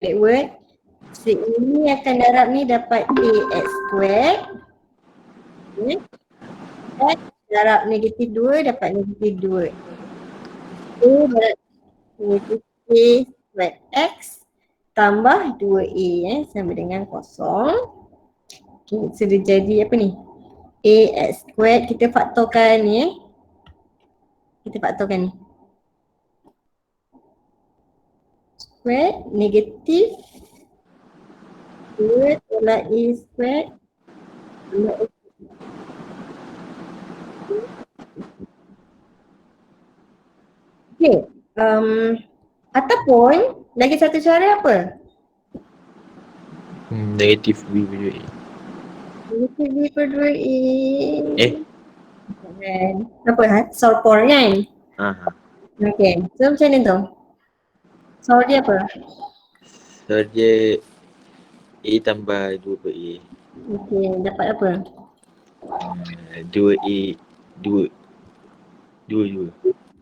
backward. Ini akan darab ni dapat AX squared. Okay. Dan darab negatif 2 dapat negatif 2. A darab negatif A squared X tambah 2A sama dengan kosong. Okay, sudah jadi apa ni? AX squared, kita faktorkan ni Kita faktorkan ni. Squared negatif 2 tolak A squared tolak X. Okay. Ataupun lagi satu cara apa? Negatif B per 2A. Negatif B per 2A. Eh? Apa? Solve for kan? Okay. So macam mana tu? Solve dia apa? So dia A tambah 2 per A. Okay. Dapat apa? 2A 2 2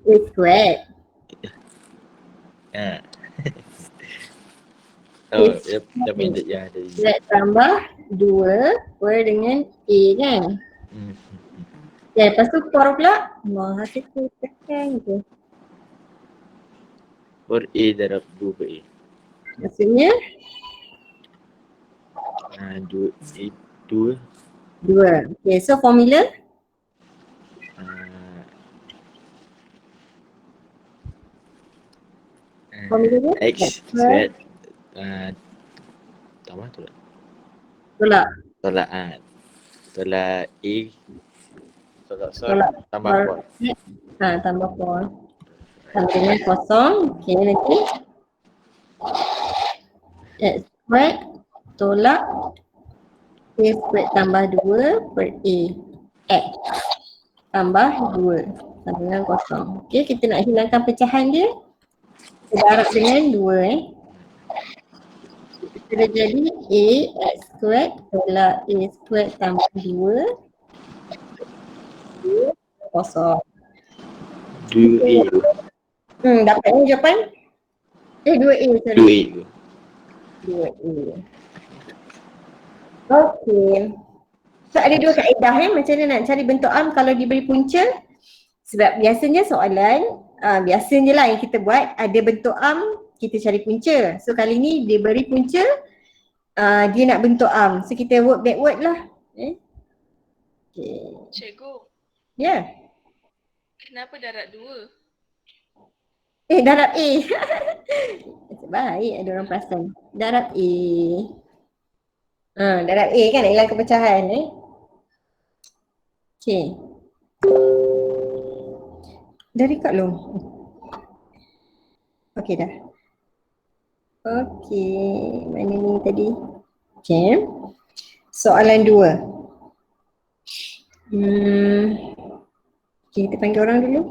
A squared. Oh, dah pendek ya tadi. Squared tambah 2 per dengan A kan? Ya, lepas tu for pula menghasilkan je. For A darab 2 per A. Maksudnya 2 A 2. 2. Okay, so formula formula dia X squared tambah tolak. Tolak A tolak tambah 4. Tambah 4 sama dengan kosong. Okay, nanti X squared tolak A squared tambah 2 per A X tambah 2 sama dengan kosong. Okay, kita nak hilangkan pecahan dia, kita darab dengan 2 Sudah jadi A X squared tolak A squared tambah 2 kosong. 2A. Dapat ni jawapan 2A sorry. 2A. Okay. So ada dua kaedah macam mana nak cari bentuk arm kalau diberi punca. Sebab biasanya soalan biasa je lah yang kita buat, ada bentuk arm kita cari punca. So kali ni dia beri punca, dia nak bentuk arm. So kita work backward lah. Okay. Cikgu. Ya. Kenapa darab 2? Darab A. Baik ada orang perasan. Darab A. Darab A kan nak hilang kepecahan Okay. Dah record belum? Okay dah. Okay. Mana ni tadi? Okay. Soalan 2. Okay, kita panggil orang dulu.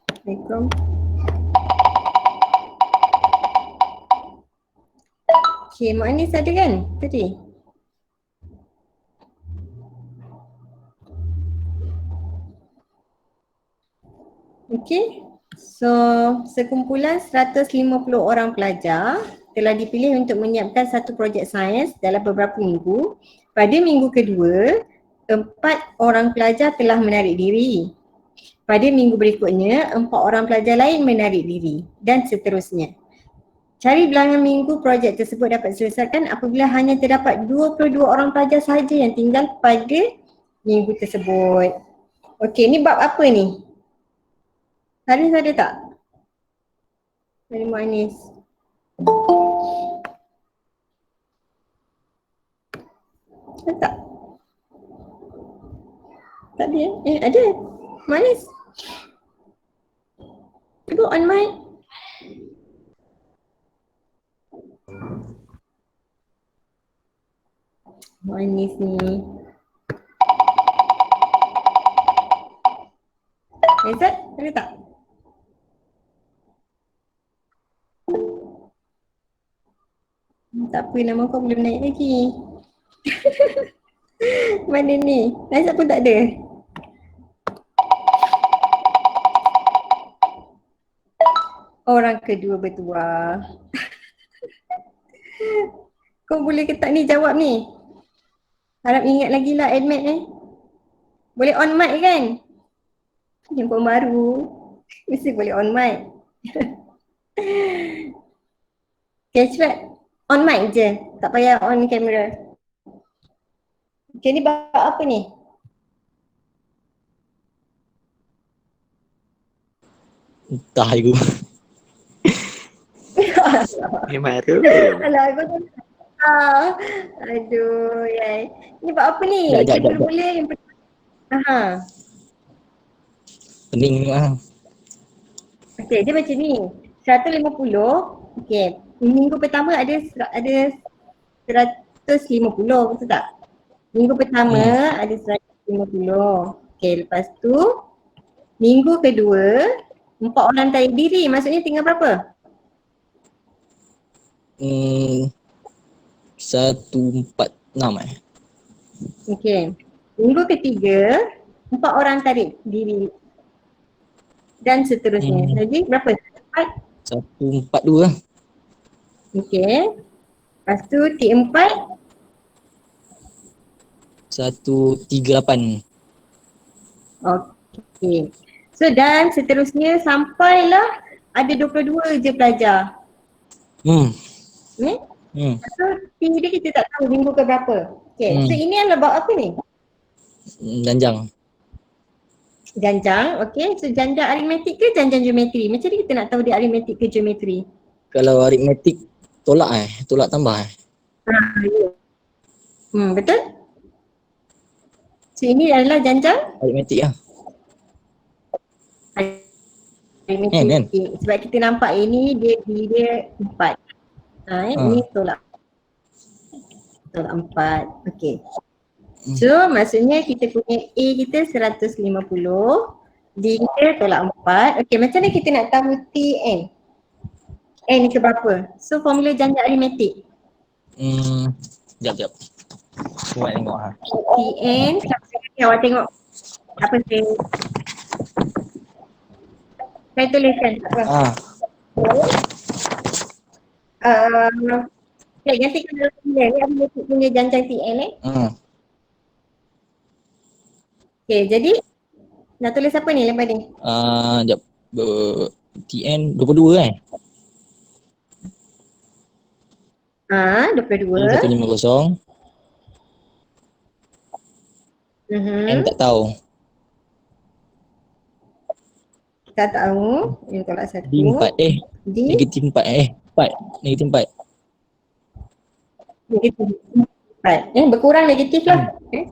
Assalamualaikum. Okay, Mak Anis ada kan tadi? Okay, so sekumpulan 150 orang pelajar telah dipilih untuk menyiapkan satu projek sains dalam beberapa minggu. Pada minggu kedua, 4 orang pelajar telah menarik diri. Pada minggu berikutnya, 4 orang pelajar lain menarik diri dan seterusnya. Cari bilangan minggu projek tersebut dapat diselesaikan apabila hanya terdapat 22 orang pelajar sahaja yang tinggal pada minggu tersebut. Okey, ni bab apa ni? Haris ada tak? Dari Mak Anis. Ada tak? Tak ada ada. Mak Anis. Cuba on mic. Mak Anis ni. Izzat, ada tak? Tak apa, nama kau belum naik lagi. Mana ni? Izzat pun tak ada. Orang kedua bertuah. Kau boleh ke tak ni jawab ni? Harap ingat lagi lah admit eh. Boleh on mic kan? Yang pun baru. Mesti boleh on mic. Okay, cepat. On mic je. Tak payah on camera. Okay, ni bab apa ni? Entah aku. Memang tu. Alah, aku tak tahu. Aduh, yai. Ni bab apa ni? Jap. Boleh yang Aha. Pening lah. Okay, dia macam ni. 150. Okay. Minggu pertama ada 150, betul tak? Minggu pertama ada 150. Okay, lepas tu minggu kedua 4 orang tarik diri, maksudnya tinggal berapa? 146 Okay. Minggu ketiga 4 orang tarik diri dan seterusnya. Jadi berapa? 142 lah. Okay. Lepas tu T4 138. Okay. So dan seterusnya sampailah ada 22 je pelajar. Ni? So T dia kita tak tahu minggu ke berapa. Okay. So ini adalah bab apa ni? Janjang. Janjang. Okay. So janjang aritmetik ke janjang geometri? Macam ni kita nak tahu dia aritmetik ke geometri? Kalau aritmetik tolak tolak tambah Betul? So ini adalah janjang aritmetik lah. aritmetik. Kan? Sebab kita nampak ini dia 4. Ini tolak 4. Okay. So maksudnya kita punya A kita 150, D kita tolak 4. Okay, macam mana kita nak tahu Tn? N ke berapa? So formula janjang aritmetik. Jap. Cuba tengok ha. Tn, awak tengok apa saya tuliskan tak apa. Okay, nanti kita dalam punya janjang Tn Okay, jadi nak tulis apa ni lepas ni? Jap. TN 22 22. 150. N tak tahu. Tak tahu. Yang tolak 1. D4 D negatif 4 negatif 4. negatif 4. Berkurang negatif lah. Okay.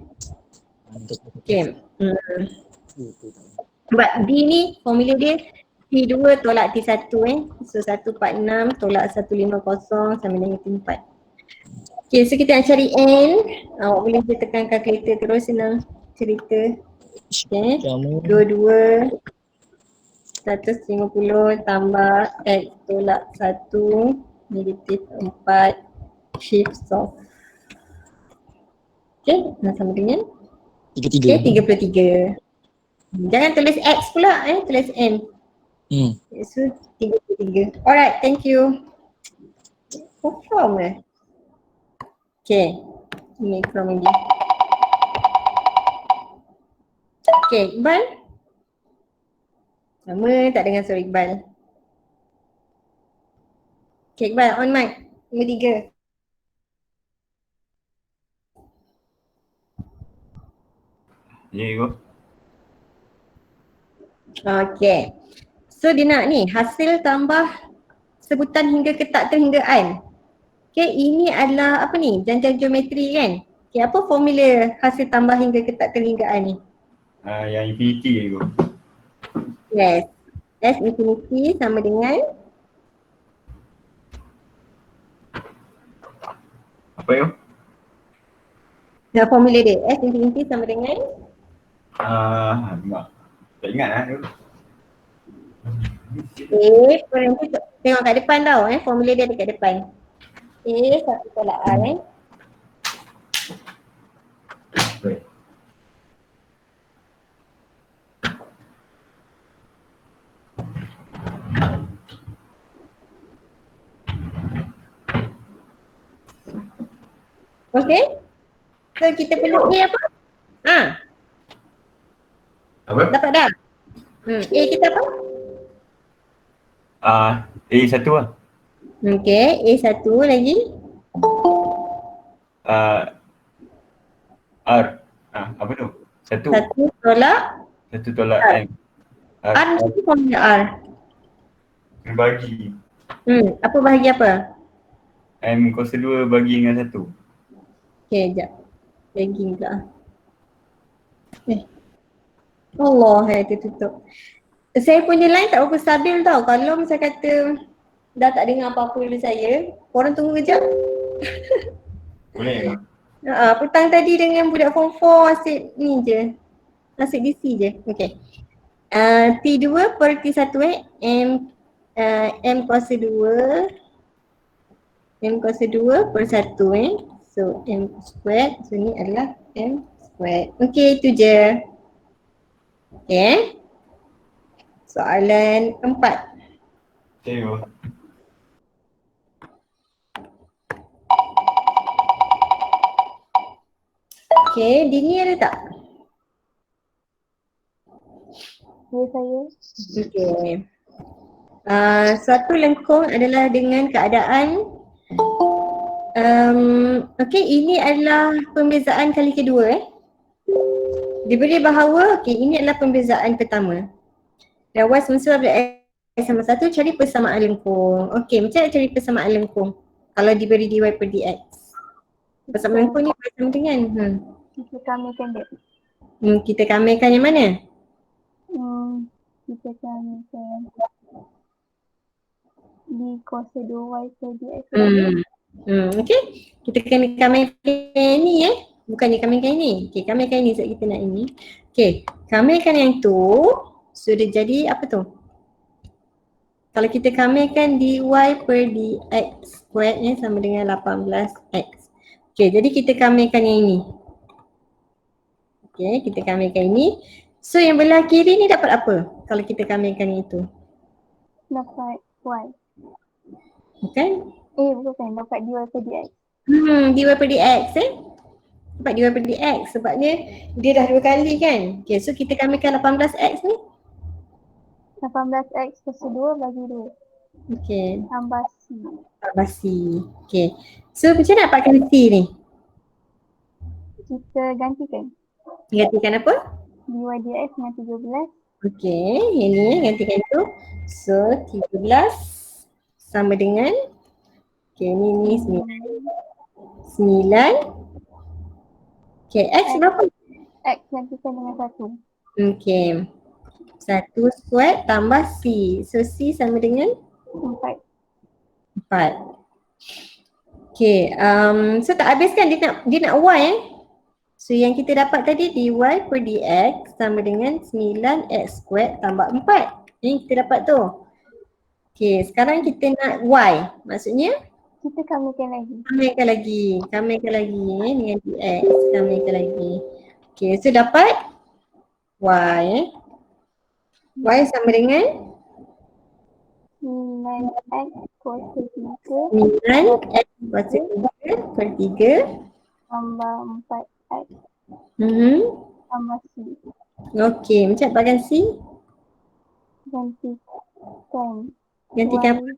Sebab D ni formula dia T2 tolak T1 So 146 tolak 150 sama dengan T4. Okay, so kita nak cari N. Awak boleh tekan kalkulator terus, senang cerita. Okay, 22 150 tambah X tolak 1 negatif 4 shift soft. Okay, sama dengan 33. Jangan tulis X pula, tulis N. So 33. Alright, thank you. Confirm Okay, ini from ini. Okay, Iqbal. Lama tak dengar suara Iqbal. Okay, Iqbal, on mic. Nombor 3. Ya, Ibu. Okay. So dia nak ni, hasil tambah sebutan hingga ke tak terhinggaan. Okay, ini adalah apa ni? Janjang geometri kan? Okay, apa formula hasil tambah hingga ke tak terhinggaan ni? Yang infinity je, Ibu. Yes. S infinity sama dengan Apa, Ibu? formula dia. S infinity sama dengan Tak ingat lah, Ibu. Tengok kat depan tau, formula dia ada kat depan. A satu tolak R Baik. Okay. So kita perlu A apa? Apa? Dapat dah? A kita apa? A1 lah. Okay, A1 lagi. R. Apa tu? Satu. Satu tolak Satu tolak R. M. R mesti formula R. Kena bagi. Apa bahagi apa? M kuasa 2 bagi dengan 1. Okay, sekejap. Lagi pula. Allah, tertutup. Saya punya line tak berapa stabil tau. Kalau misal kata dah tak dengar apa-apa dari saya, korang tunggu kejap. Boleh ke? Petang tadi dengan budak form 4 asyik ni je. Asyik DC je. Okay. T2 per T1 M kuasa 2 M kuasa 2 per 1 So M squared. So ni adalah M squared. Okay, itu je. Okay. Soalan 4. Tengok. Okay, Dini ada tak? Ya saya. Okay. Suatu lengkung adalah dengan keadaan okay, ini adalah pembezaan kali kedua Diberi bahawa ini adalah pembezaan pertama. Dan Y semestinya pada X sama 1, cari persamaan lengkung. Okay, macam nak cari persamaan lengkung kalau diberi dy per dx? Persamaan lengkung ni sama dengan Kita kamikan dia. kita kamikan yang mana? Kita kamikan d kuasa 2y per dx. Okay, kita kena kamikan ni bukannya kamikan ini. Okay, kamikan ini sebab kita nak ini. Okay, kamikan yang tu sudah jadi apa tu? Kalau kita kamikan dy per dx squared sama dengan 18x. Okay, jadi kita kamikan yang ini. Okay, kita kamikan ini. So yang belah kiri ni dapat apa kalau kita kamikan yang itu? Dapat y. Bukan? Bukan, dapat dy per dx. dy per dx Dapat dy per dx sebabnya dia dah 2 kali kan. Okay, so kita kamikan 18x ni. 18x kuasa 2 bagi 2. Okay. Tambah c. Tambah c. Okay. So macam mana dapatkan c ni? Kita gantikan. Gantikan apa? dy dx dengan 13. Okay, ini gantikan itu. So 13 sama dengan ni 9. Okay, x berapa? X gantikan dengan 1. Okay. 1 squared tambah c. So c sama dengan 4. 4. Okay, so tak habis kan dia nak y So yang kita dapat tadi dy per dx sama dengan 9x squared tambah 4. Ini kita dapat tu. Okay, sekarang kita nak y. Maksudnya? Kita kamikan lagi. Kamikan lagi dengan dx. Kamikan lagi. Okay, so dapat y. Y sama dengan 9x kuasa 3 9x kuasa 3 per 3 tambah 4x tambah c. Okay, macam bagian c? Gantikan Gantikan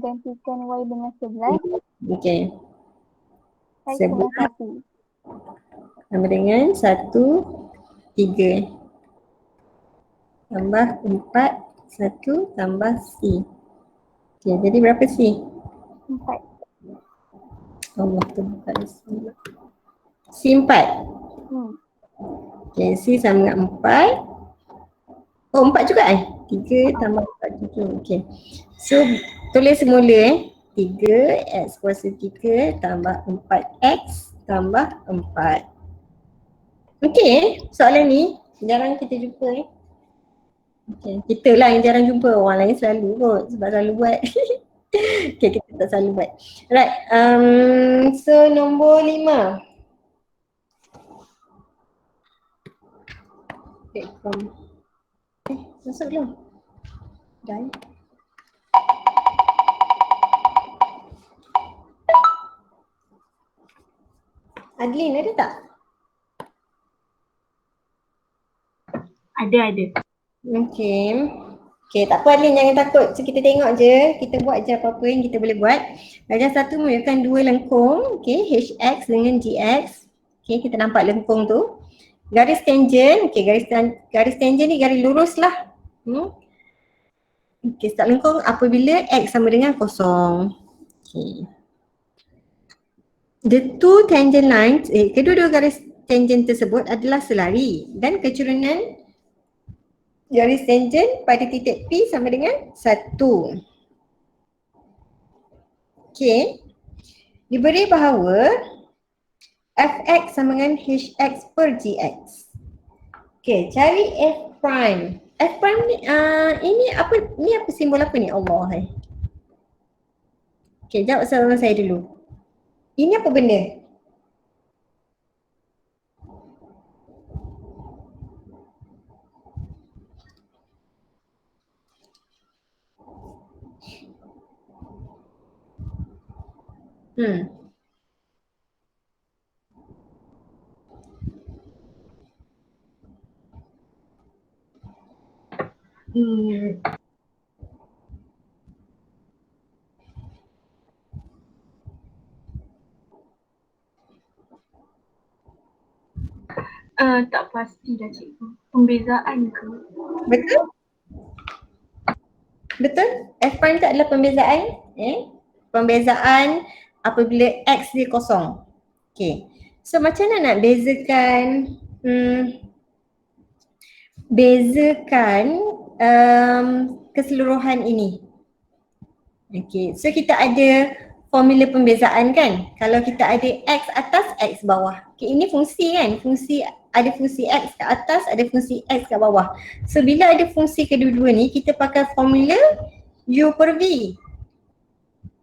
gantikan y dengan 11. Okay. X dengan 1. Sama dengan 1, 3 tambah 4, 1 tambah c. Okay, jadi berapa c? 4. Allah tu bukan c 4. Okay, c sama dengan 4. Oh, 4 juga 3 tambah 4 juga. Okay. So, tulis semula 3 x kuasa 3 tambah 4x tambah 4. Okay, soalan ni jarang kita jumpa Okay, kita lah yang jarang jumpa, orang lain selalu kot sebab selalu buat. Okay, kita tak selalu buat. Right, so nombor 5. Okay, masuk belum? Dah. Adlin ada tak? Ada. Okay. Okay, tak apa Adlin, jangan takut. So kita tengok je, kita buat je apa-apa yang kita boleh buat. Darjah 1 menunjukkan 2 lengkung, okay, HX dengan GX. Okay, kita nampak lengkung tu. Garis tangent, okay, garis tangent ni garis lurus lah. Okay, start lengkung apabila X sama dengan kosong. Okay. The two tangent lines, kedua-dua garis tangent tersebut adalah selari dan kecurunan garis tangent pada titik P sama dengan 1. Okay. Diberi bahawa Fx sama dengan Hx per Gx. Okay, cari F prime. F prime ni, ini apa simbol apa ni? Allah. Okay, jawab soalan saya dulu. Ini apa benda? Tak pasti dah cikgu. Pembezaan ke? Betul? Betul? F prime tu adalah pembezaan. Pembezaan apabila X dia kosong. Okay. So macam mana nak bezakan keseluruhan ini? Okay. So kita ada formula pembezaan kan? Kalau kita ada X atas, X bawah. Okay, ini fungsi kan? Ada fungsi X ke atas, ada fungsi X kat bawah. So bila ada fungsi kedua-dua ni, kita pakai formula U per V.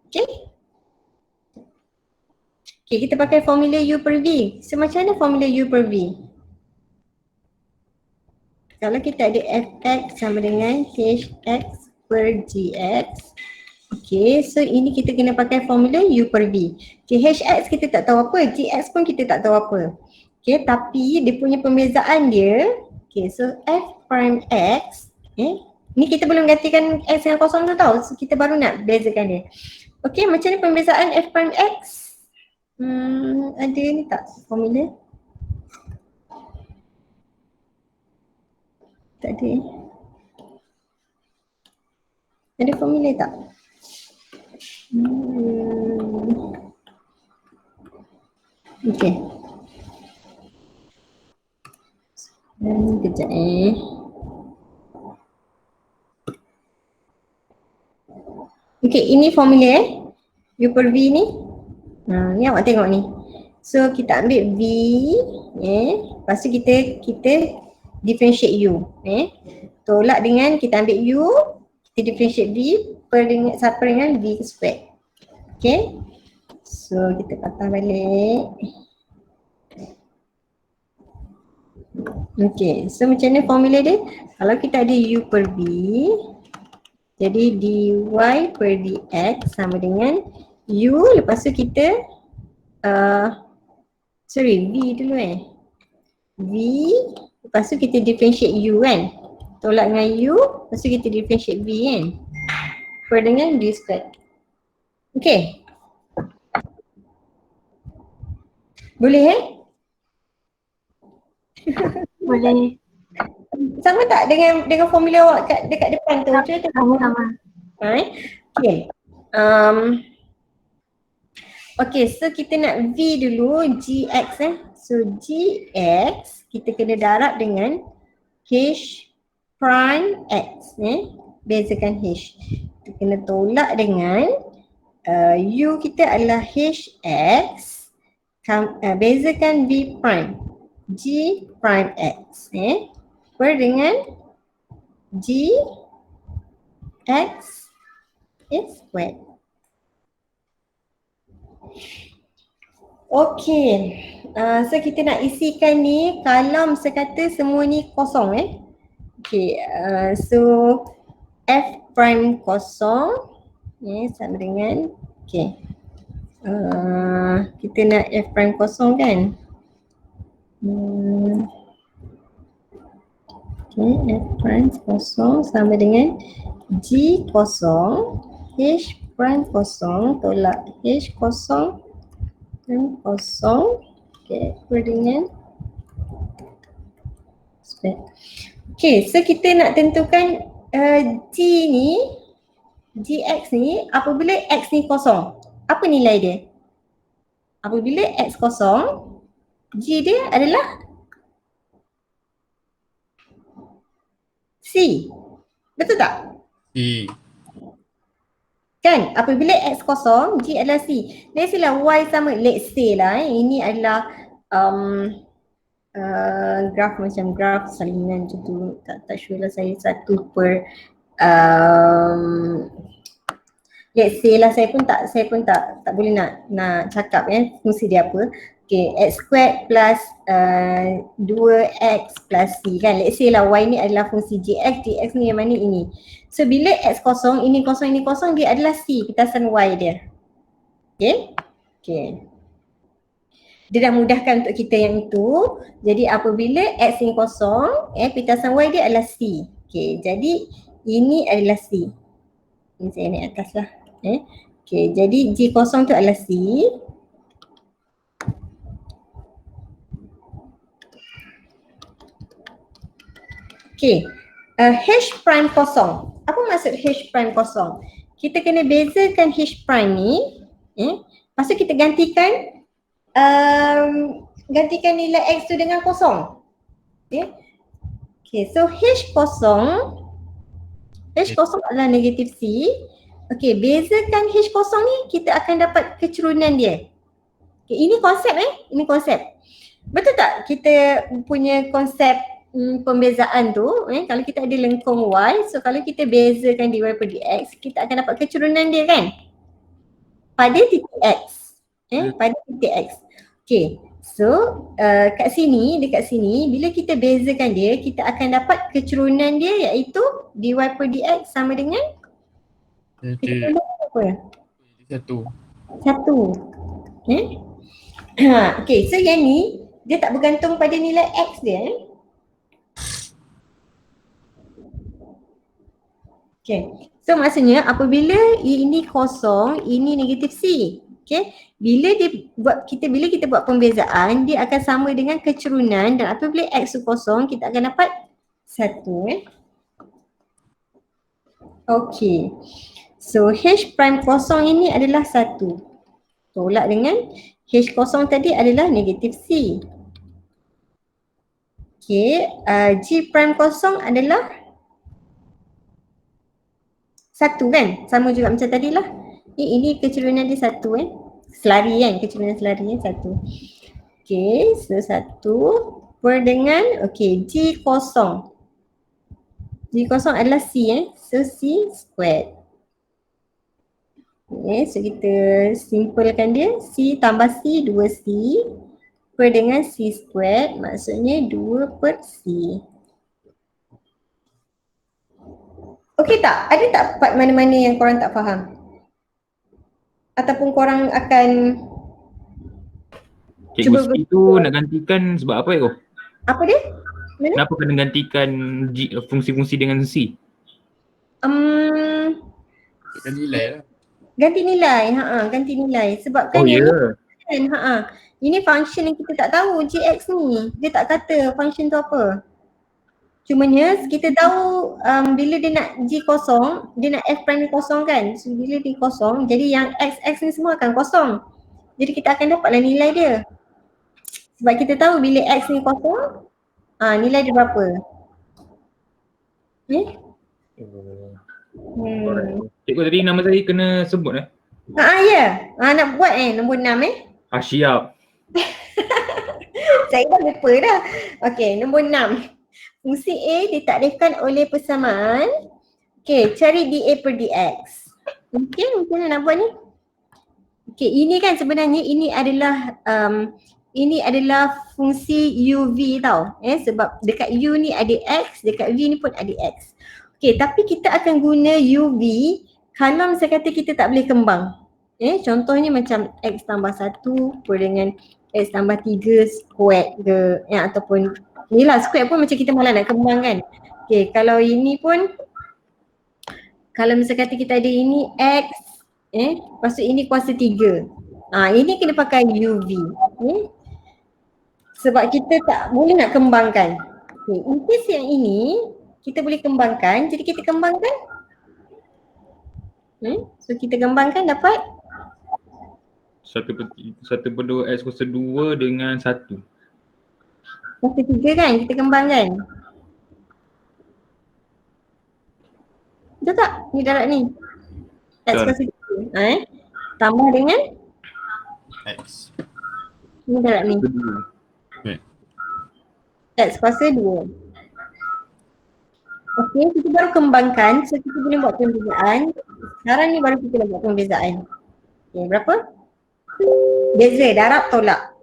Okay. Okay, kita pakai formula U per V. So macam mana formula U per V? Kalau kita ada Fx sama dengan Hx per Gx. Okay, so ini kita kena pakai formula U per V. Okay, Hx kita tak tahu apa, Gx pun kita tak tahu apa. Okay, tapi dia punya pembezaan dia, okay, so F prime X, ni kita belum gantikan X yang kosong tu tau, so kita baru nak bezakan dia. Okay, macam ni pembezaan F prime X? Ada ni tak formula? Tak ada. Ada formula tak? Okay. Kejap Okay, ini formula U per V ni. Ni awak tengok ni. So kita ambil V, lepas tu kita differentiate U, tolak dengan kita ambil U, kita differentiate V sama dengan V square. Okay. So kita patah balik. Okay, so macam mana formula dia? Kalau kita ada U per V, jadi dy per dx sama dengan U, lepas tu kita V dulu V, lepas tu kita differentiate U kan, tolak dengan U, lepas tu kita differentiate V kan, per dengan D squared. Okay. Boleh Boleh. Sama tak dengan formula awak dekat depan tu? Sama-sama. Okay. Okay, so kita nak V dulu, Gx So Gx kita kena darab dengan H prime X bezakan H. Kita kena tolak dengan U kita adalah Hx, bezakan V prime G prime X per dengan G X is squared. Okay, so kita nak isikan ni kalau sekata semua ni kosong Okay, so F prime kosong sama dengan okay kita nak F prime kosong kan. Okay, F prime kosong sama dengan G kosong, H prime kosong tolak H kosong dan kosong. Okay, dengan okay, so kita nak tentukan G ni, Gx ni apabila X ni kosong. Apa nilai dia? Apabila X kosong, G dia adalah C. Betul tak? C. Kan? Apabila X kosong, G adalah C. Let's say lah Y sama, let's say lah ini adalah graf macam graf salinan macam tu. Tak sure lah saya satu per let's say lah saya pun tak boleh nak cakap fungsi dia apa. Okay, X squared plus 2X plus C kan. Let's say lah Y ni adalah fungsi Gx ni yang mana ini. So bila X kosong, ini kosong, dia adalah C pitasan Y dia. Okay. Okay. Dia dah mudahkan untuk kita yang itu. Jadi apabila X ni kosong, pitasan Y dia adalah C. Okay, jadi ini adalah C. Ini saya naik atas lah. Okay, jadi G kosong tu adalah C. Okay, H prime kosong. Apa maksud H prime kosong? Kita kena bezakan H prime ni. Lepas tu kita gantikan nilai X tu dengan kosong. Okay, so H kosong adalah negatif C. Okay, bezakan H kosong ni kita akan dapat kecerunan dia. Okay, ini konsep ini konsep. Betul tak kita punya konsep pembezaan tu, kalau kita ada lengkung Y, so kalau kita bezakan dy per dx, kita akan dapat kecerunan dia kan? Pada titik X. Pada titik X. Okay, so dekat sini, bila kita bezakan dia, kita akan dapat kecerunan dia iaitu dy per dx sama dengan kecerunan apa? Satu. Okay, so yang ni, dia tak bergantung pada nilai X dia. Okay, so maksudnya apabila ini kosong, ini negatif C. Okay, bila kita buat pembezaan, dia akan sama dengan kecerunan dan apabila X tu kosong, kita akan dapat 1. Okay, so H prime kosong ini adalah 1. Tolak dengan H kosong tadi adalah negatif C. Okay, G prime kosong adalah 1 kan? Sama juga macam tadi lah. Ini kecerunan dia 1 selari kan? Kecerunan selari 1. Okay, so 1 per dengan G kosong. G kosong adalah C so C squared. Okay, so kita simpulkan dia. C tambah C, 2C per dengan C squared, maksudnya 2 per C. Okey tak? Ada tak part mana-mana yang korang tak faham? Ataupun korang akan Cikgu C tu nak gantikan sebab apa kau? Apa dia? Mana? Kenapa kena gantikan fungsi-fungsi dengan C? Kita nilai lah. Ganti nilai, ganti nilai. Sebab kan ini function yang kita tak tahu Gx ni. Dia tak kata function tu apa. Cumanya kita tahu bila dia nak G kosong, dia nak F prime kosong kan. So bila dia kosong, jadi yang X ni semua akan kosong. Jadi kita akan dapatlah nilai dia. Sebab kita tahu bila X ni kosong, nilai dia berapa. Cikgu tadi nama saya kena sebut Ya. Nak buat nombor 6 siap. Saya dah lupa dah. Okey, nombor 6. Fungsi A ditakdirkan oleh persamaan. Okey, cari dA per dx. Mungkin nak buat ni. Okey, ini kan sebenarnya ini adalah fungsi UV tau. Sebab dekat U ni ada X, dekat V ni pun ada X. Okey, tapi kita akan guna UV kalau misalnya kata kita tak boleh kembang. Contohnya macam X tambah 1 dengan X tambah 3 square ke, ataupun ni lah square pun macam kita malah nak kembang kan. Okay, kalau ini pun, kalau misalnya kata kita ada ini X, lepas tu ini kuasa 3. Ini kena pakai UV. Sebab kita tak boleh nak kembangkan. Okay, in case yang ini, kita boleh kembangkan, jadi kita kembangkan. So kita kembangkan dapat 1/2 X kuasa 2 dengan 1. kuasa 3 kan, kita kembangkan. Betul tak? Ni darat ni. X Betul. kuasa 3. Tambah dengan X. ni darat ni. X kuasa 2. Okey, kita baru kembangkan, so kita boleh buat perbezaan. Sekarang ni baru kita nak buat perbezaan. Okey, berapa? Beza, darab tolak.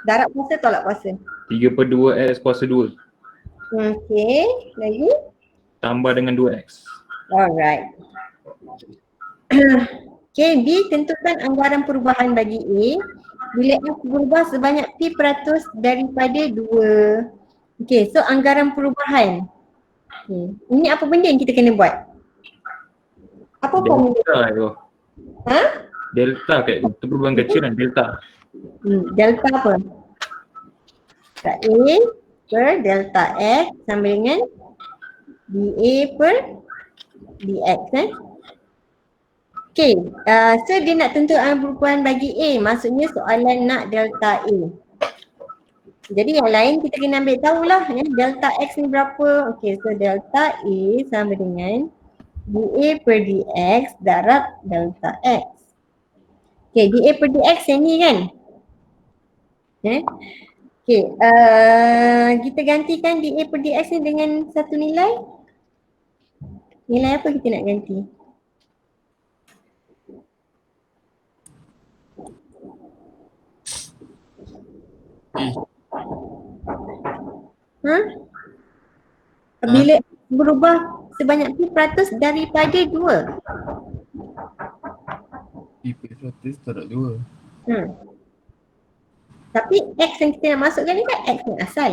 Darab kuasa tolak kuasa. 3/2 X kuasa 2 Okey, lagi? tambah dengan 2X. Alright. Okey, B, tentukan anggaran perubahan bagi A bila X berubah sebanyak P% daripada 2. Okey, so anggaran perubahan. Okay. Ini apa benda yang kita kena buat? Apa formula? Delta tu. Ha? Delta kat tu perubahan kecil kan delta. Delta apa? Delta A per delta X sama dengan dA per dX Okay, so dia nak tentu anggaran perubahan bagi A, maksudnya soalan nak delta A. Jadi yang lain kita kena ambil tahulah delta X ni berapa. Okay, so delta A sama dengan dA per dX darab delta X. Okay, dA per dX yang ni kan. Okay, kita gantikan dA per dX ni dengan satu nilai. Nilai apa kita nak ganti? Bila berubah sebanyak P% daripada 2. P% darab 2. Tapi X yang kita nak masukkan ni kan X yang asal.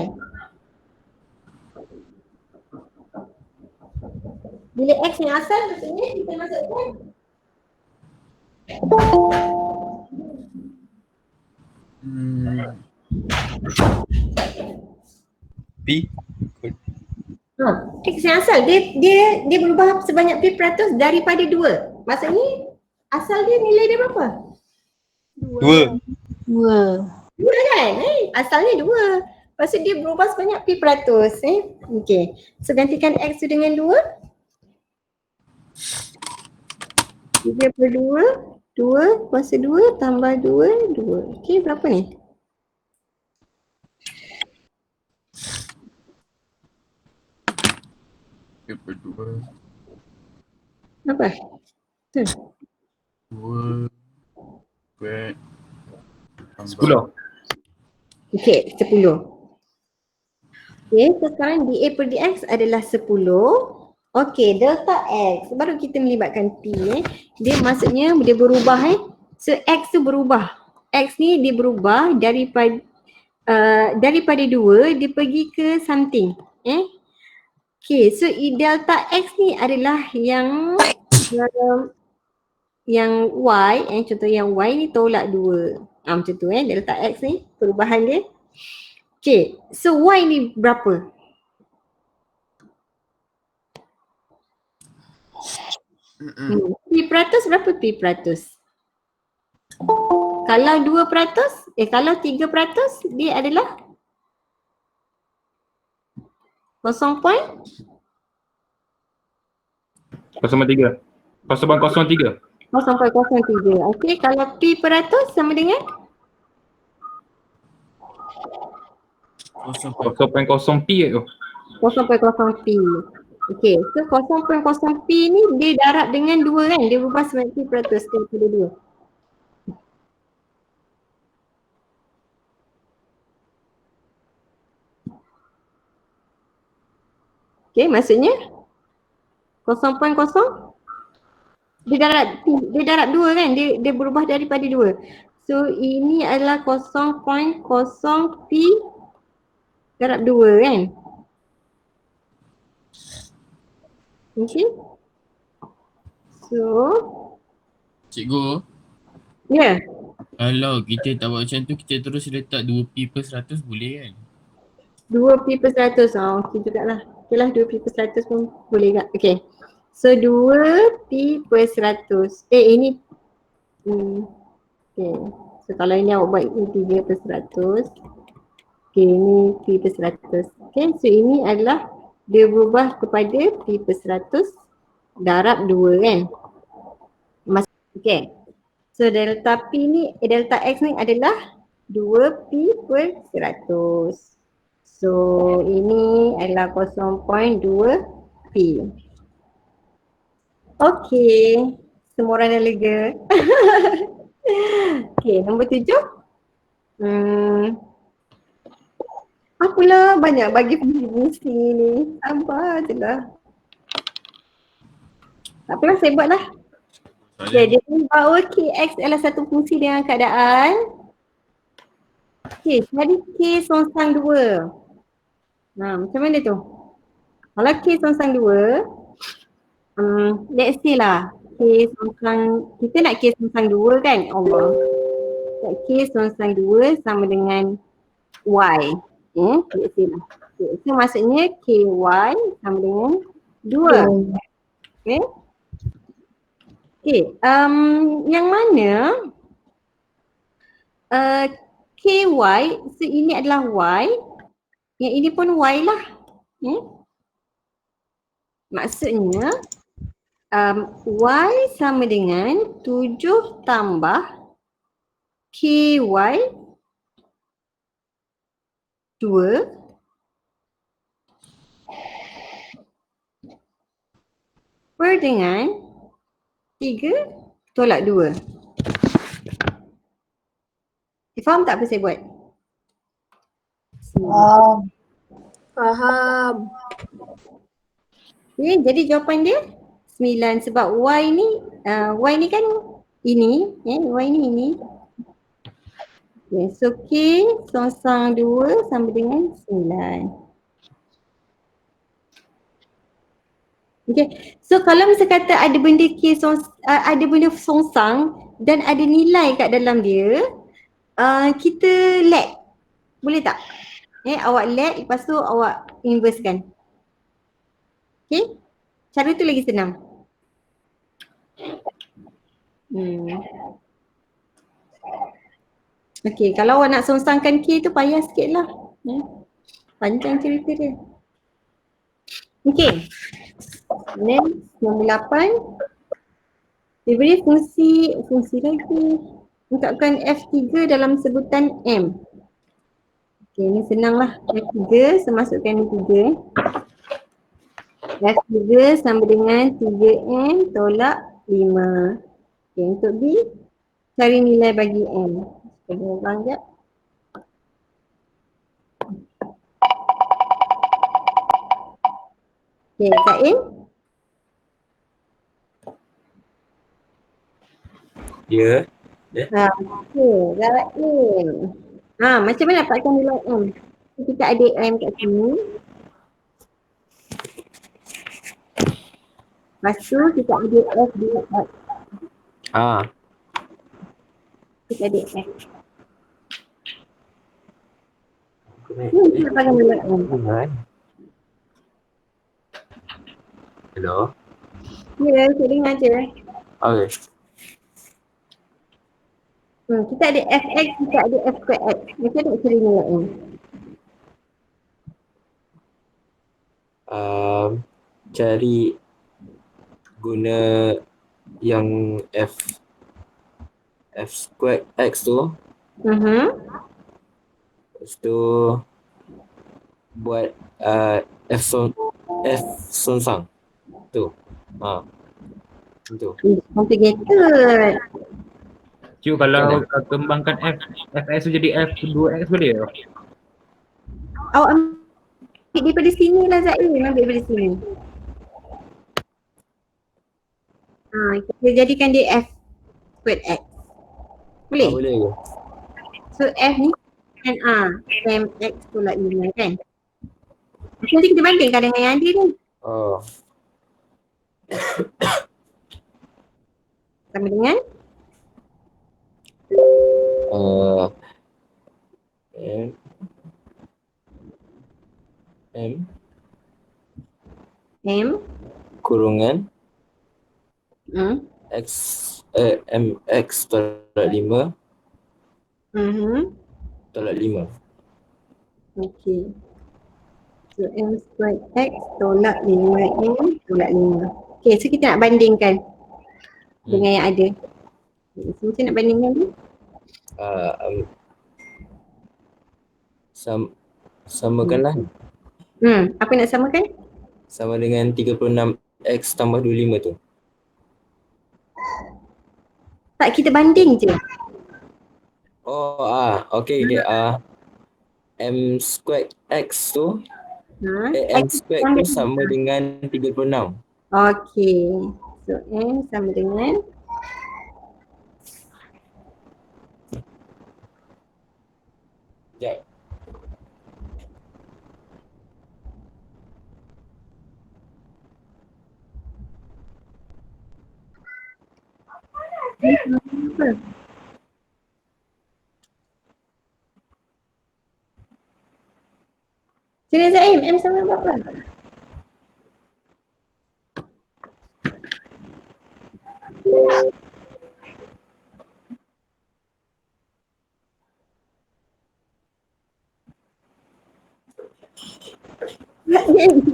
Bila X yang asal maksudnya kita masukkan P. X yang asal dia berubah sebanyak P% daripada 2. Maksudnya asal dia nilai dia berapa? 2. 2 kan? Asalnya 2. Lepas tu dia berubah sebanyak P%. Okay. So gantikan X tu dengan 2. 3 per 2. 2 kuasa 2 tambah 2. 2. Okay, berapa ni? Per 2. Apa? Tu. 2. Square. 10. Okay, 10. Okay, so sekarang dA per dX adalah 10. Okay, delta X. Baru kita melibatkan P. Dia maksudnya dia berubah So X tu berubah. X ni dia berubah daripada 2 dia pergi ke something. Okay, so delta X ni adalah yang Y, contoh yang Y ni tolak 2. Macam tu delta X ni perubahan dia. Okay, so Y ni berapa? P% berapa P%? Kalau 2%, kalau 3% dia adalah 0.03. 0.3. 0.03. 0.03. Okey, kalau P% sama dengan 0.0 P tu. 0.0 P. Okey, so 0.0 P ni dia darab dengan 2 kan? Dia berubah sebanyak P% daripada 2. Okey, maksudnya 0.0 Dia darab 2 kan? Dia berubah daripada 2. So ini adalah 0.0 P darab 2 kan? Okay. So, Cikgu, ya. Yeah. kalau kita tak buat macam tu, kita terus letak 2p per 100 boleh kan? 2p per 100. Okey jugalah. Okey lah 2p per 100 pun boleh tak? Okey. So 2p per 100. Ini okey. So kalau ini awak buat ini 3 per 100. Okey, ini p per 100. Okey, so ini adalah dia berubah kepada p per 100 darab 2 kan? Okey. So delta p ni, delta x ni adalah 2p per 100. So ini adalah 0.2p. Okey, semua orang dah lega. Okey, nombor 7. Apalah banyak bagi fungsi ni. Sabar je lah. Tak apalah, saya buat lah. Okay, dia bahawa kx adalah satu fungsi dengan keadaan. Okay, jadi k songsang 2. Macam mana tu? Kalau k songsang 2, let's say lah k songsang, kita nak k songsang 2 kan? Allah. K songsang 2 sama dengan y. Let's say lah. Okay, so maksudnya ky sama dengan 2. Okay. Okay, yang mana ky, so ini adalah y, yang ini pun y lah. Maksudnya y sama dengan 7 tambah ky 2 per dengan 3 tolak 2. Faham tak apa saya buat? Faham. Okay, jadi jawapan dia 9 sebab y ni kan ini, y ni ini. Okay, so k songsang 2 sama dengan 9. Okay, so kalau misalnya kata ada benda ada benda songsang dan ada nilai kat dalam dia, kita let, boleh tak? Awak let, lepas tu awak inverse kan. Okay, cara tu lagi senang. Okay, kalau awak nak songsangkan k tu payah sikit lah. Panjang cerita dia. Okay. Next, nombor 8. Diberi fungsi lagi. Ungkapkan F3 dalam sebutan M. Okay, ni senang lah. F3, so masukkan ni 3. F3 sama dengan 3M tolak 5. Okay, untuk B, cari nilai bagi M. Kita ulang sekejap. Okay, Kak In? Ya. Okay, Kak In. Macam mana dapatkan nilai M? Kita ada M kat sini. Lepas tu kita ada F dia F. Kita ada F. Kita dapatkan nilai M. Hello. Ya, saya dengar je. Okay. Kita ada Fx, kita ada F square X. Macam mana cari nilai M? Cari guna yang F square X tu. Lepas tu buat F songsang. Tu. Tu. Complicated. Cik, kalau kembangkan Fx tu jadi F2x boleh tak? Awak ambil daripada sini lah Zain, ambil daripada sini. Kita jadikan dia F squared X. Boleh? Boleh ke? So F ni kan MX tolak 5 kan? Nanti kita bandingkan dengan yang ada ni. Sama dengan M kurungan hmm. MX tolak 5 tolak 5. Okay. So M squared X tolak 5M tolak 5. Okay, so kita nak bandingkan dengan yang ada. So macam nak bandingkan ni? Samakanlah. Apa nak samakan? Sama dengan 36X tambah 25 tu. Tak, kita banding je. Okay. M squared X tu M squared tu sama dengan 36. Okay. So M sama dengan Sekejap. Sini Zaim, M sama dengan berapa?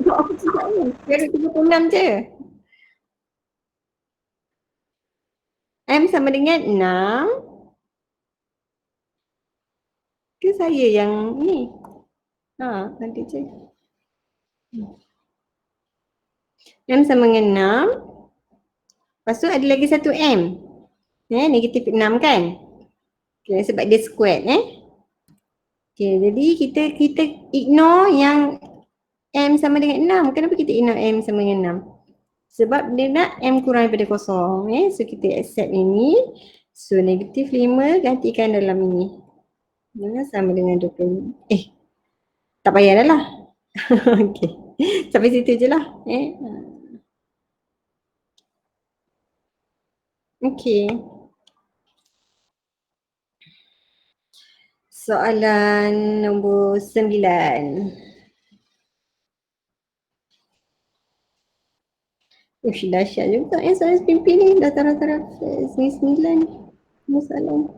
Apa cakap ni? Biar 36 je. M sama dengan 6. Ke saya yang ni? Nanti je. M sama dengan 6. Lepas tu ada lagi satu M. Negatif 6 kan? Okay, sebab dia squared Okay, jadi kita ignore yang M sama dengan 6. Kenapa kita ignore M sama dengan 6? Sebab dia nak M kurang daripada kosong. So kita accept ini. So negatif 5 gantikan dalam ini. Ini sama dengan 20. Tak payah dah lah. Okay. Sampai situ je lah. Okay. Soalan nombor 9. Dahsyat juga soalan SPP ni. Data-data ni 9 masalah.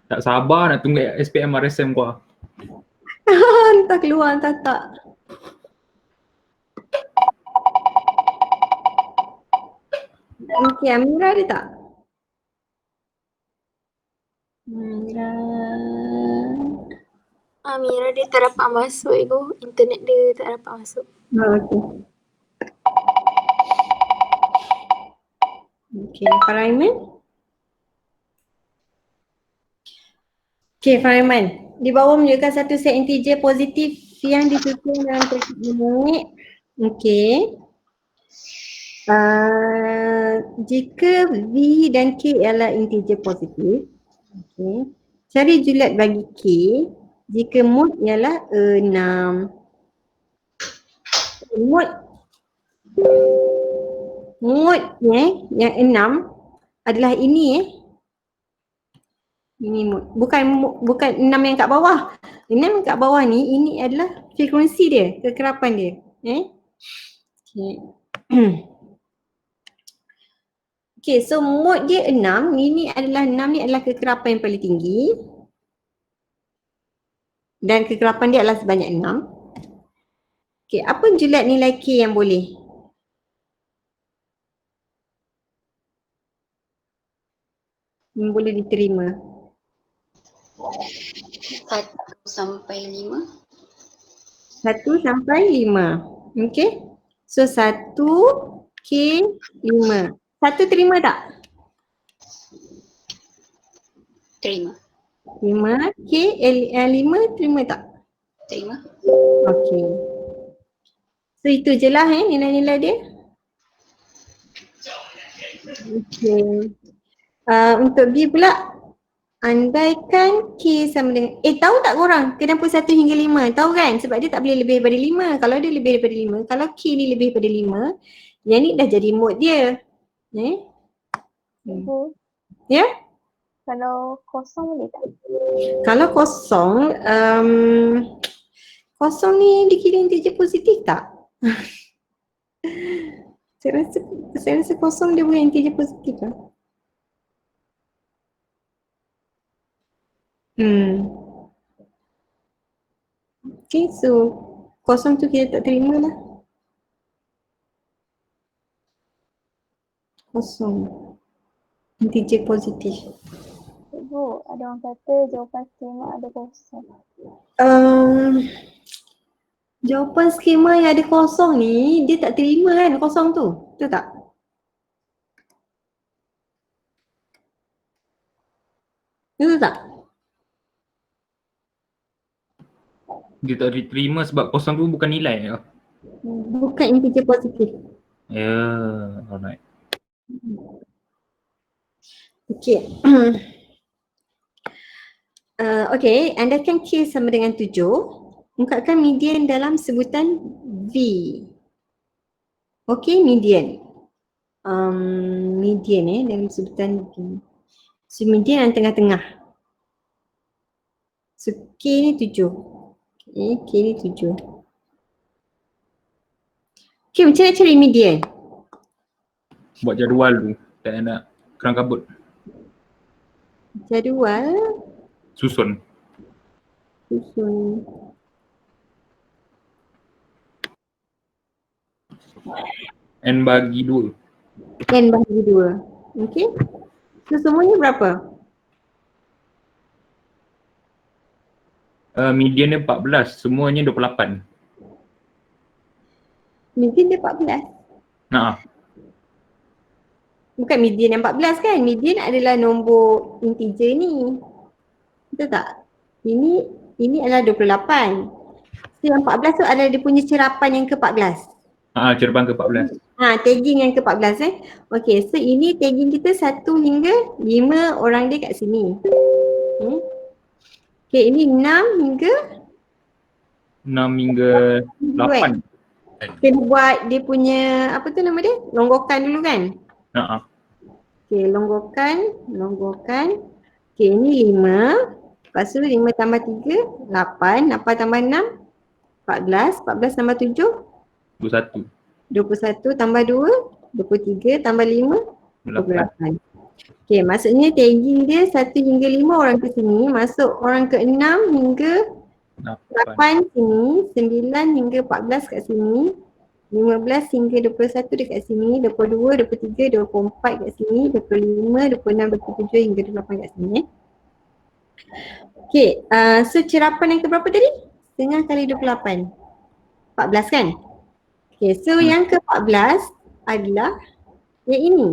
Tak sabar nak tunggu SPM RSM kau. Entah keluar entah tak. Okay, Amira ada tak? Amira dia tak dapat masuk itu. Internet dia tak dapat masuk. Okay. Okay, Faraiman? Okay, Faraiman. Di bawah menunjukkan satu set integer positif yang disusun dalam bracket ini. Okay. Jika V dan K ialah integer positif, okay, cari julat bagi K jika mod ialah 6. Mod yang 6 adalah ini ini mod. Bukan 6 yang kat bawah. 6 yang kat bawah ni, ini adalah frekuensi dia, kekerapan dia. Okay. Okay, so mod dia 6, ini adalah 6 ni adalah kekerapan yang paling tinggi. Dan kekerapan dia adalah sebanyak 6. Okay, apa julat nilai K yang boleh? Yang boleh diterima? 1 sampai 5. 1 sampai 5. Okay. So 1 K 5. 1 terima tak? Terima. 5 K 5 terima tak? Terima. Okay. So itu je lah nilai-nilai dia. Okay. Untuk B pula, andaikan K sama dengan, tahu tak korang kenapa 1 hingga 5? Tahu kan? Sebab dia tak boleh lebih daripada 5. Kalau dia lebih daripada 5, kalau K ni lebih daripada 5, yang ni dah jadi mode dia. Cikgu, Ya? kalau kosong boleh tak? Kalau kosong, kosong ni dikira integer positif tak? saya rasa kosong dia bukan integer positif lah. Okay, so kosong tu kita tak terima lah. Kosong. Integer positif. Cikgu, ada orang kata jawapan skema ada kosong. Jawapan skema yang ada kosong ni, dia tak terima kan kosong tu. Betul tak? Betul tak? Dia tak diterima sebab kosong tu bukan nilai ke? Bukan integer positif. Alright. Okay. Okay, andaikan K sama dengan 7, ungkapkan median dalam sebutan V. Okay, median. Median dalam sebutan V. So, median yang tengah-tengah. So, K ni 7. Okay, K ni 7. Okay, macam nak cari median? Buat jadual tu, tak nak kerang kabut. Jadual. Susun. N bagi 2. N bagi 2. Okay. So semuanya berapa? Median dia 14, semuanya 28. Median dia 14? Nah. Bukan median yang 14 kan? Median adalah nombor integer ni. Betul tak? Ini adalah 28. So yang 14 tu adalah dia punya cerapan yang ke-14. Cerapan ke-14. Tagging yang ke-14 Okay, so ini tagging kita 1 hingga 5 orang dia kat sini. Okay, ini 6 hingga 8. Kena buat dia punya, apa tu nama dia? Longgokan dulu kan? Okay, longgokan. Okay, ini 5. Lepas tu 5 tambah 3, 8. 8 tambah 6, 14. 14 tambah 7, 21 tambah 2, 23 tambah 5, 28. Okay, maksudnya tagging dia 1 hingga 5 orang ke sini, masuk orang ke 6 hingga 8 sini, 9 hingga 14 kat sini, 15 hingga 21 dekat sini, 22, 23, 24 kat sini, 25, 26, 27 hingga 28 kat sini. Okay, so cerapan yang ke berapa tadi? Setengah kali 28. 14 kan? Okay, so yang ke-14 adalah yang ini.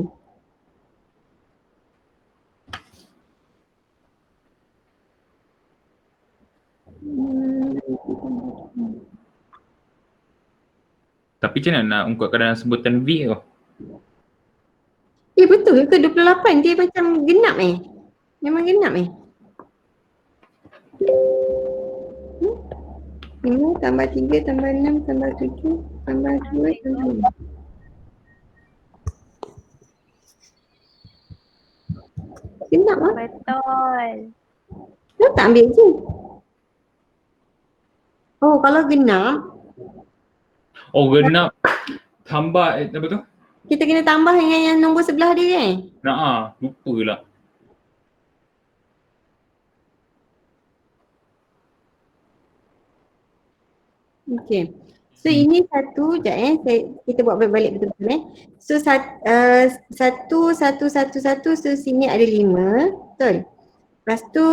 Tapi macam mana nak ungkapkan dalam sebutan V tu? Betul ke 28? Dia macam genap Memang genap 5 tambah 3 tambah 6 tambah 7 tambah 2 tambah 5. Genap lah. Betul. Kenapa tak ambil je? Oh, kalau genap. Oh, genap. Tambah, apa tu? Kita kena tambah dengan yang nombor sebelah dia kan? Lupa lah. Okay. So ini satu, sekejap kita buat balik betul-betul So satu, so sini ada 5, betul? Lepas tu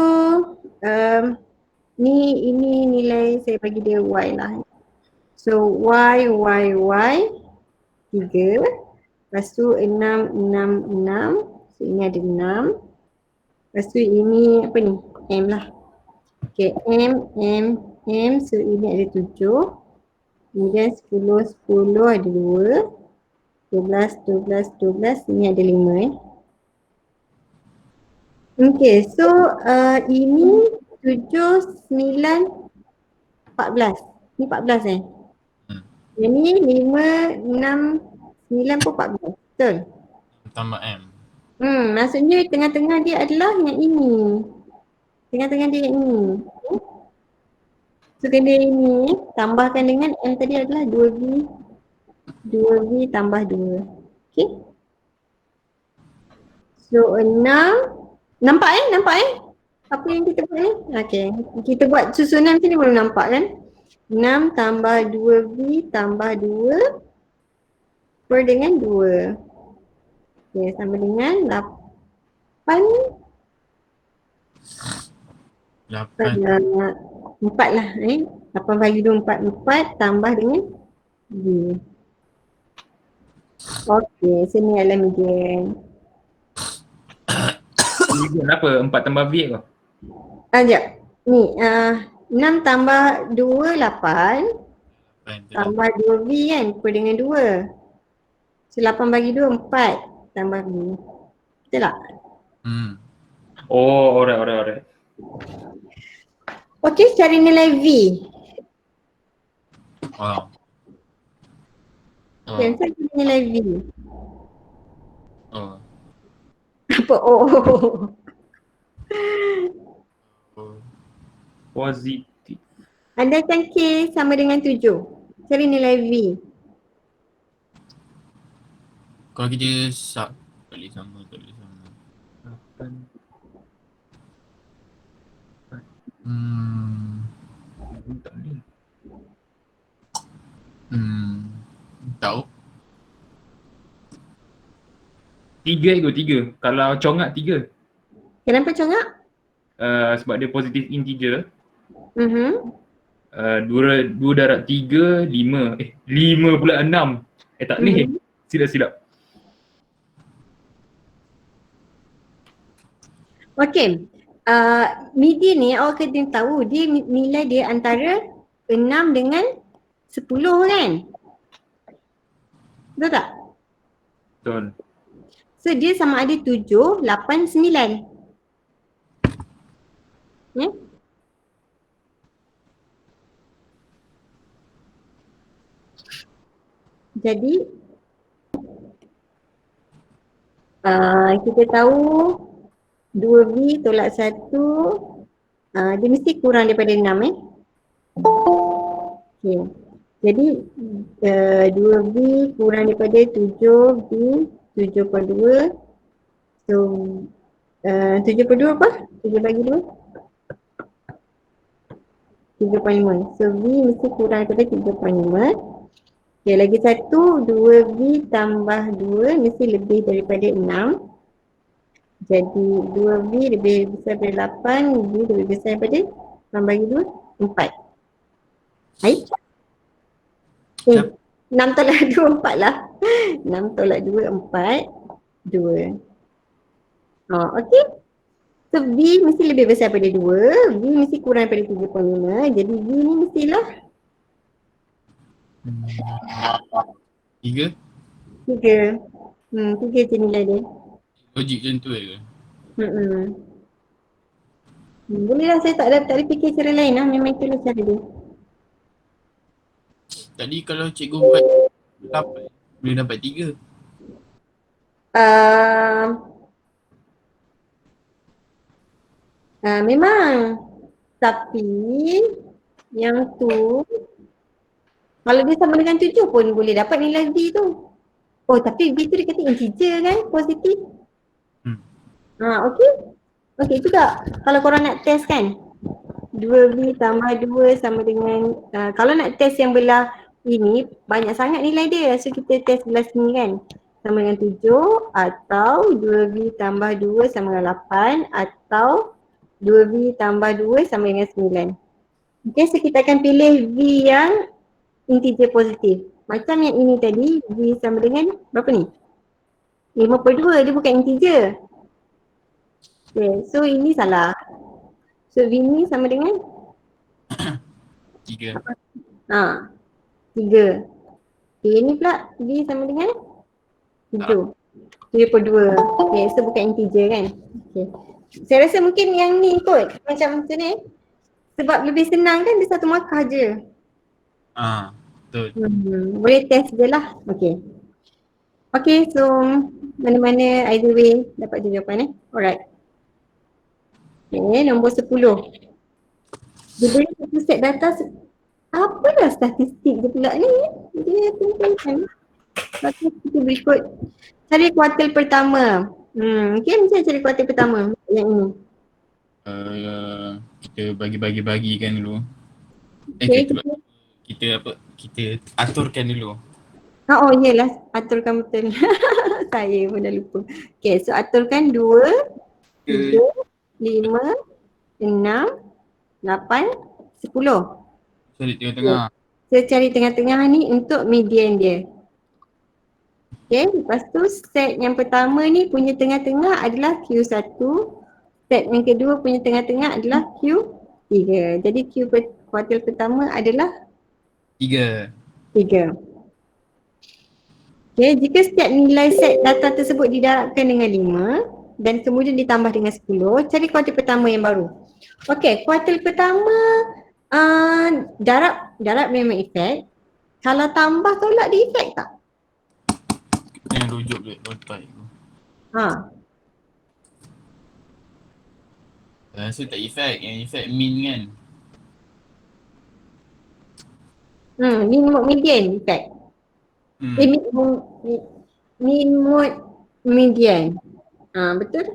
ini nilai saya bagi dia Y lah. So Y, 3. Lepas tu 6. So ini ada 6. Lepas tu ini apa ni? M lah. Okay, M. So ini ada 7. Kemudian 10 ada 2. 12. Ini ada 5 Okay, so ini 7, 9, 14. Ni 14 Yang ni 5, 6, 9 pun 14. Betul? Tambah M. Maksudnya tengah-tengah dia adalah yang ini. Tengah-tengah dia yang ini. So kena ini tambahkan dengan M tadi adalah 2V. 2V tambah 2. Okay. So 6. Nampak apa yang kita buat ni? Okay. Kita buat susunan macam ni baru nampak kan? 6 tambah 2V tambah 2 per dengan 2. Okay, sama dengan 8. 4 lah 8 bagi 2, 4 tambah dengan V. Okay, sini adalah median. Kenapa 4 tambah V kau? Sekejap. Ni 6 tambah 2, 8 tambah 2V kan per dengan 2. So 8 bagi 2, 4 tambah V. Betul tak? Oh, alright. Okay, cari nilai V. Okay, cari nilai V. Apa? Positif. Andaikan K sama dengan 7. Cari nilai V. Kalau kita tak boleh sama. Tahu. 3. Kalau congak 3. Kenapa congak? Sebab dia positif integer. 2 darab 3, 5. 5 pula 6. Tak boleh. Silap. Okay. Median ni awak kena tahu dia nilai dia antara 6 dengan 10 kan? Betul tak? Betul. So dia sama ada 7, 8, 9. Ya? Jadi kita tahu 2V tolak 1 dia mesti kurang daripada 6 Okay. Jadi 2V kurang daripada 7V 7/2. So 7/2 apa? 7 bagi 2 3.5. So V mesti kurang daripada 3.5. Okay, lagi satu 2V tambah 2 mesti lebih daripada 6. Jadi 2V lebih besar daripada 8, V lebih besar daripada 6 bagi 2, 4. Baik? 6 tolak 2, 4 lah. 6 tolak 2, 4, 2. Okay. So V mesti lebih besar daripada 2, V mesti kurang daripada 3.5. Jadi V ni mestilah 3? 3. 3 je nilai dia. Logik macam tu ke? Boleh lah, saya tak ada fikir cara lain lah. Memang itulah cara dia. Tadi kalau cikgu buat 8, boleh dapat 3. Memang. Tapi yang tu kalau dia sama dengan 7 pun boleh dapat nilai V tu. Oh, tapi V tu dia kata integer kan, positif. Okay. Okay juga kalau korang nak test kan. 2V tambah 2 sama dengan kalau nak test yang belah ini banyak sangat nilai dia. So kita test belah sini kan. Sama dengan 7 atau 2V tambah 2 sama dengan 8 atau 2V tambah 2 sama dengan 9. Okay, so kita akan pilih V yang integer positif. Macam yang ini tadi, V sama dengan berapa ni? 5/2, dia bukan integer. Okay, so ini salah. So V ni sama dengan 3. 3. Okay, ini pula V sama dengan 7/2. Okay, so bukan integer kan? Okay. Saya rasa mungkin yang ni kot macam tu ni. Sebab lebih senang kan dia satu markah je. Betul. Boleh test je lah. Okay. Okay, so mana-mana either way dapat je jawapan Alright. Okay, nombor 10. Dia beri satu set data apalah statistik dia pula ni. Dia tentang statistik berikut. Cari kuartil pertama. Okay, macam cari kuartil pertama yang ini. Kita bagi-bagikan dulu. Okay, Kita aturkan dulu. Oh iyalah, aturkan betul. Saya pun dah lupa. Okay, so aturkan 2, 3, 5, 6, 8, 10. Cari tengah-tengah. Saya cari tengah-tengah ni untuk median dia. Okay, lepas tu set yang pertama ni punya tengah-tengah adalah Q1. Set yang kedua punya tengah-tengah adalah Q3. Jadi kuartil pertama adalah 3. Okay, jika setiap nilai set data tersebut didarabkan dengan 5 dan kemudian ditambah dengan 10, cari kuartil pertama yang baru. Okay, kuartil pertama darab memang efek. Kalau tambah tolak dia efek tak? Yang rujuk duit kontak tu. Rasa tak efek, yang efek min kan. Min mode median efek. Min mode median. Betul.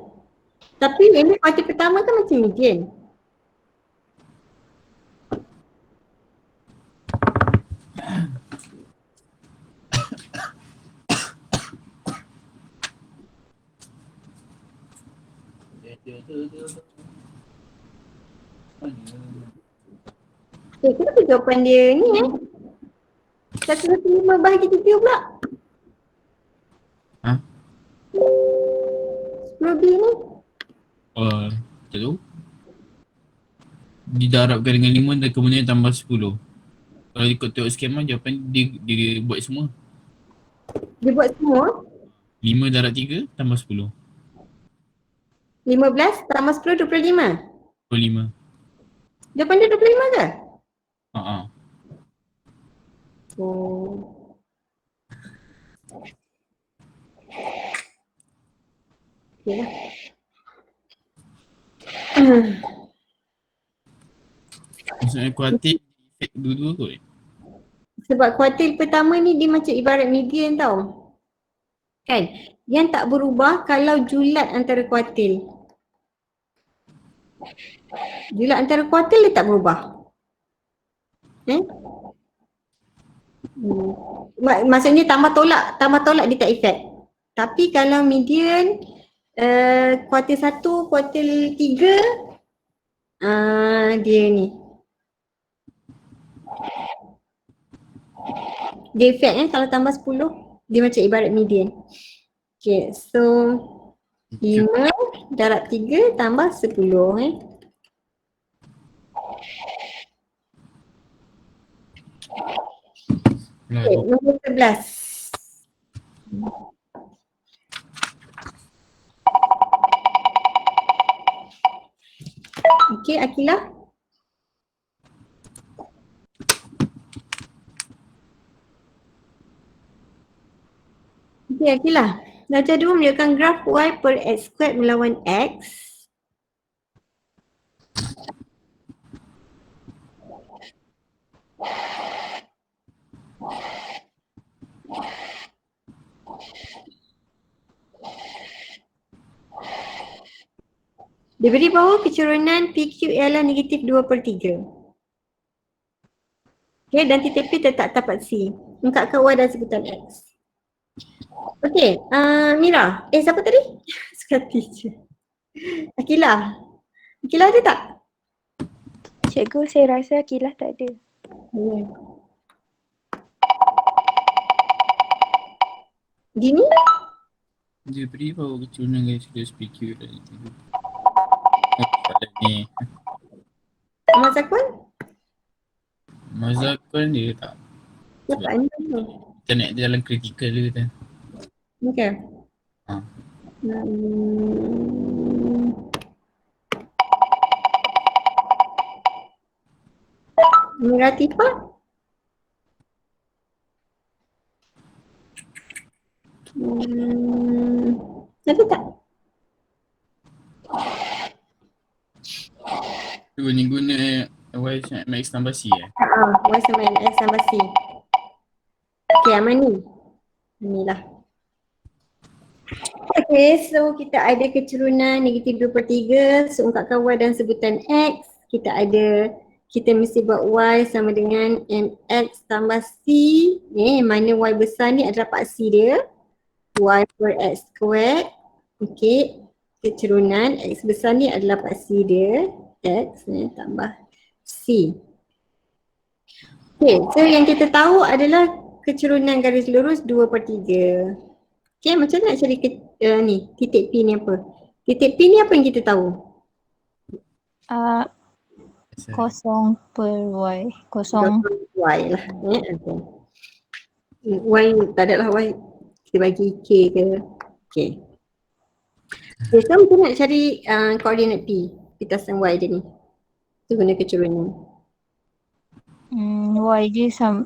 Tapi memang kuartil pertama kan macam median. Kenapa jawapan dia ni 1/5 bahagi 3 pula? 10B ni? Tak tahu. Didarabkan dengan 5 dan kemudian tambah 10. Kalau ikut tengok skema jawapan dia buat semua. Dia buat semua? 5 darab 3 tambah 10. 15 tambah 10, 25? 25. Jawapan dia 25 ke? Okay lah. Maksudnya kuartil efek dua-dua kot. Sebab kuartil pertama ni dia macam ibarat median tau. Kan? Yang tak berubah kalau julat antara kuartil. Julat antara kuartil dia tak berubah. Maksudnya tambah tolak dia tak efek. Tapi kalau median kuartil 1, kuartil 3 dia ni. Dia efek kalau tambah 10 dia macam ibarat median. Okay, so 5 darab 3 tambah 10 Okay, nombor 11. Okay, Akilah. Okay, Akilah. Darjah 2 menunjukkan graf Y per X squared melawan X. Diberi bahawa kecurunan PQ ialah negatif 2/3. Okay, dan titik P tetap tapak C. Ungkapkan Y dan sebutan X. Okay, Mira. Siapa tadi? Sekali je. Akilah. Akilah ada tak? Cikgu, saya rasa Akilah tak ada. Dini? Dia beri bahawa kecurunan garis PQ dan itu. Ni. Mazakun dia tak. Sebab kita naik jalan kritikal dia kan. Okay. Ah. Miratifah? Ada tak? Tu ni guna Y max tambah C Y sama MX tambah C. Okay, aman ni. Inilah. Okay, so kita ada kecurunan negatif 2/3 seungkapkan Y dan sebutan X. Kita mesti buat Y sama dengan MX tambah C. Mana Y besar ni adalah paksi dia. Y per X squared. Okay, kecurunan X besar ni adalah paksi dia. X tambah C. Okay, so yang kita tahu adalah kecurunan garis lurus 2/3. Okay, macam nak cari titik P ni apa? Titik P ni apa yang kita tahu? Kosong per Y. Kosong. Y lah. Okay. Y tak adalah Y. Kita bagi K ke. Okay. Okay, so kita nak cari koordinat P. Pitasan Y dia ni. Kita guna kecurunan. Y dia sama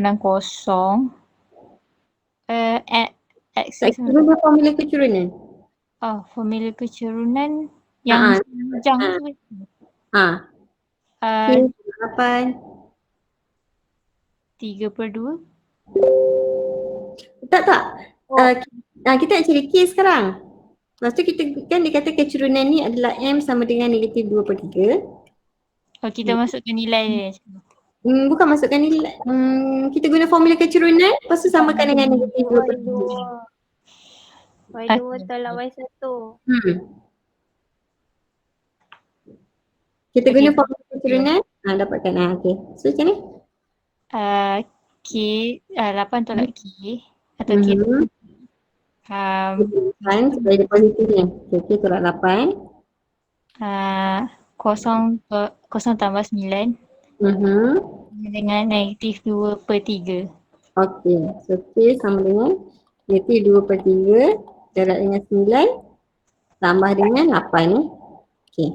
dengan kosong. X Kita guna formula kecurunan. formula kecurunan yang panjang tu. Okay, 8. 3/2. Tak. Kita nak cari K sekarang. Lepas tu kita kan dia kata kecurunan ni adalah M sama dengan negatif 2/3. Kita masukkan nilai dia. Bukan masukkan nilai. Kita guna formula kecurunan, lepas tu samakan dengan negatif 2/3. Y2 tolak Y1. Kita guna formula kecurunan, dapatkan. Okay. So macam ni? K 8 tolak K atau K supaya dia positif ni. K tolak 8. kosong tambah 9 dengan negatif 2/3. Okay, so K sama dengan negatif 2/3 darab dengan 9 tambah dengan 8 ni. Okay.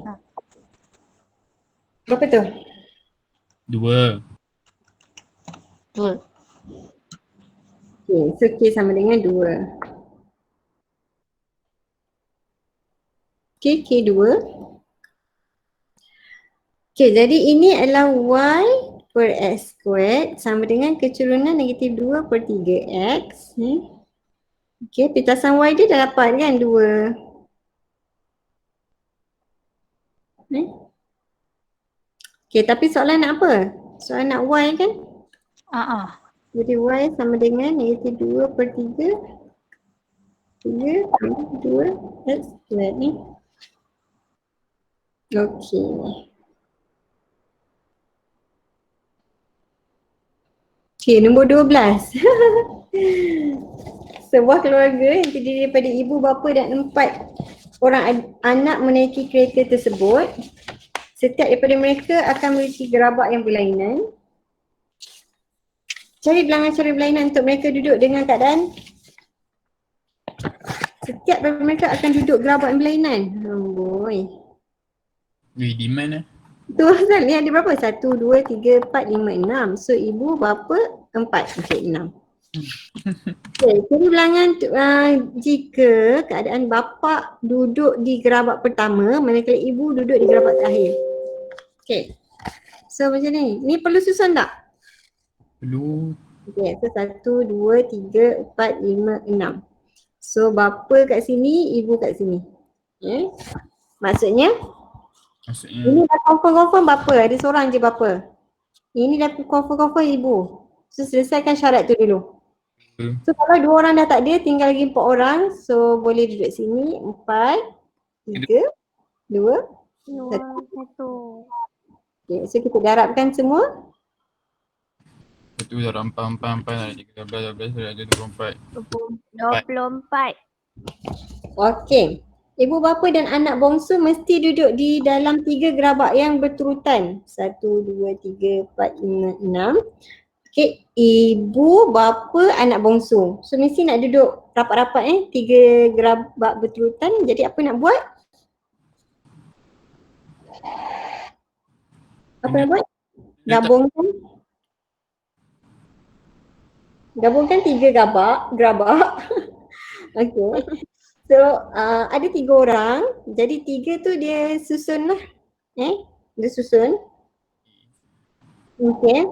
Berapa tu? 2. Okay, so K sama dengan 2. Okay, K2. Okay, jadi ini adalah Y per X squared sama dengan kecurunan negatif 2/3 X. Okay, pitasan Y dia dah dapat kan 2. Okay, tapi soalan nak apa? Soalan nak Y kan? Jadi Y sama dengan negatif 2/3 2 X squared ni. Okay. Okay, nombor 12. Sebuah keluarga yang terdiri daripada ibu, bapa dan 4 orang anak menaiki kereta tersebut. Setiap daripada mereka akan memiliki gerabak yang berlainan. Cari bilangan cara berlainan untuk mereka duduk dengan keadaan. Setiap daripada mereka akan duduk gerabak yang berlainan. Di mana? Tu Azal, ni ada berapa? 1, 2, 3, 4, 5, 6. So ibu, bapa, 4. Okay, 6. Okay, jadi bilangan jika keadaan bapa duduk di gerabak pertama manakala ibu duduk di gerabak terakhir. Okay, so macam ni. Ni perlu susun tak? Perlu. Okay, so 1, 2, 3, 4, 5, 6. So bapa kat sini, ibu kat sini. Okay. Maksudnya ini dah confirm bapa, ada seorang je bapa. Ini dah confirm ibu. So selesaikan syarat tu dulu. So kalau 2 orang dah tak ada, tinggal lagi 4 orang. So boleh duduk sini, 4, 3, 2, 1. Okay, so kita darabkan semua. 1 darab 4, 4, 4, 13, 24. Okay. Ibu bapa dan anak bongsu mesti duduk di dalam 3 gerabak yang berturutan. 1, 2, 3, 4, 5, 6. Okay, ibu, bapa, anak bongsu. So mesti nak duduk rapat-rapat 3 gerabak berturutan. Jadi apa nak buat? Apa nak buat? Gabungkan 3 gerabak. Okay. So ada 3 orang. Jadi 3 tu dia susun lah. Dia susun. Okay.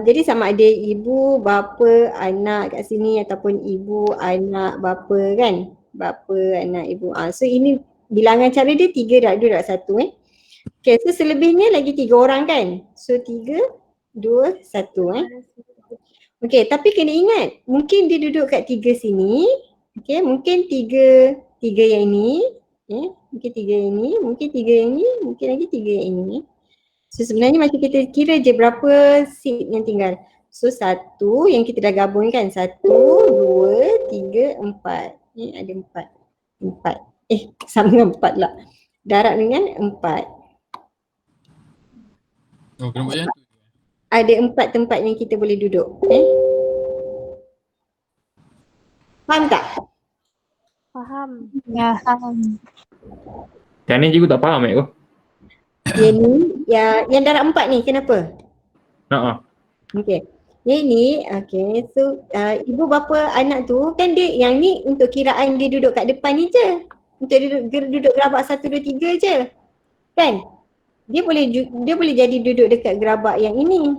Jadi sama ada ibu, bapa, anak kat sini ataupun ibu, anak, bapa kan. Bapa, anak, ibu. So ini bilangan cara dia 3 darab 2 darab 1 Okay, so selebihnya lagi 3 orang kan. So 3, 2, 1 Okay, tapi kena ingat mungkin dia duduk kat 3 sini. Okay, mungkin 3 yang ini. Mungkin 3 yang ini, mungkin 3 yang ini, mungkin lagi 3 yang ini. So sebenarnya macam kita kira je berapa seat yang tinggal. So 1 yang kita dah gabung kan. 1, 2, 3, 4. Ada 4. Sama dengan 4 lah. Darab dengan 4. Oh, kena buat macam tu. Ada 4 tempat yang kita boleh duduk. Faham tak? Faham. Ya, faham. Yang ni cikgu tak faham aku. Yang ni, yang darab 4 ni kenapa? Okay. Yang ni, okay. So ibu bapa anak tu kan dia, yang ni untuk kiraan dia duduk kat depan ni je. Untuk duduk gerabak 1, 2, 3 je. Kan? Dia boleh jadi duduk dekat gerabak yang ini.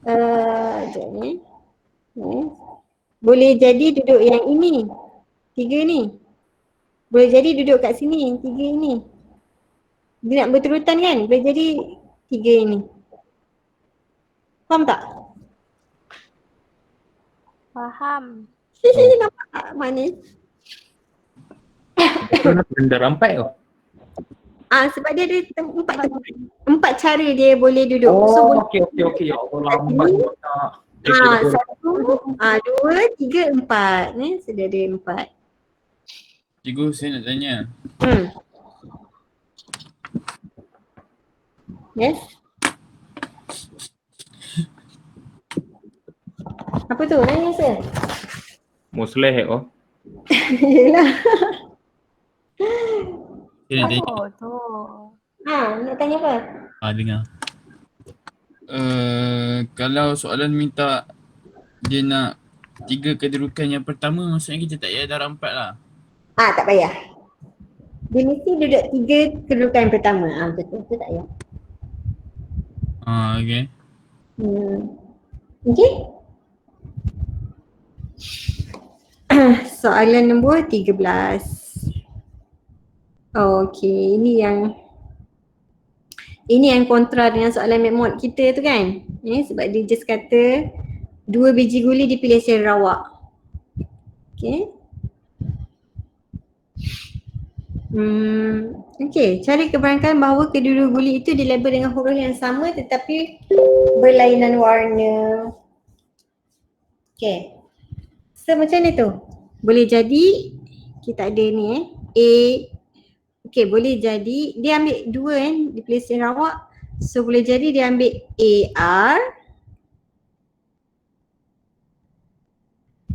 Sekejap ni. Boleh jadi duduk yang ini. 3 ni. Boleh jadi duduk kat sini, 3 ini. Dia nak berterutan kan? Boleh jadi 3 ini. Faham tak? Faham. Nampak tak manis? Kenapa benda rampai tu? Sebab dia ada 4 cara dia boleh duduk. So okey. Ya Allah, lambat tak. 1, 2, 3, 4. Sudah ada 4. Cikgu, saya nak tanya. Yes. Apa tu? Nanya saya. Musleh oh. Yelah. Saya nak tanya. Oh, tu. Nak tanya apa? Dengar. Kalau soalan minta dia nak 3 kedudukan yang pertama, maksudnya kita tak payah darab 4 lah. Tak payah. Dia mesti duduk 3 kedudukan yang pertama. Betul. Itu tak payah. Okay. Okay. Soalan nombor 13. Okay, ini yang kontra dengan soalan McMod kita tu kan. Sebab dia just kata 2 biji guli dipilih secara rawak. Okay. Okay, cari kebarangkalian bahawa kedua-dua guli itu dilabel dengan huruf yang sama tetapi berlainan warna. Okay. So macam ni tu. Boleh jadi kita ada ni A. Okay, boleh jadi dia ambil 2 dipilih secara rawak. So boleh jadi dia ambil AR.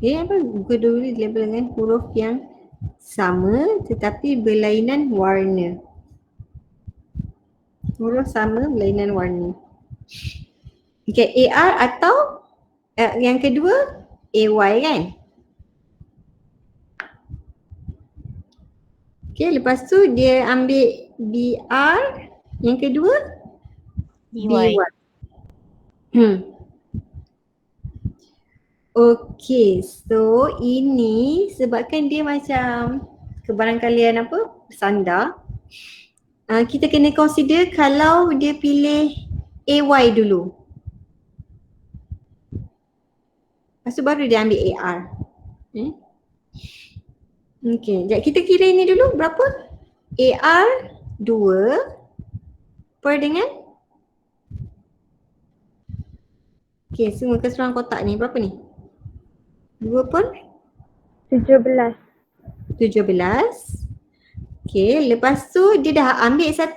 Okay, apa? Kedua-dua dilabel dengan huruf yang sama tetapi berlainan warna. Huruf sama berlainan warna. Okay, AR atau yang kedua AY kan? Okay, lepas tu dia ambil BR, yang kedua DY. Okay, so ini sebabkan dia macam kebarangkalian apa? Bersandar. Kita kena consider kalau dia pilih AY dulu. Lepas tu baru dia ambil AR. Okay, sekejap kita kira ini dulu berapa? AR 2 per dengan? Okay, semua keseluruhan kotak ni berapa ni? 2 per? 17. Okay, lepas tu dia dah ambil 1.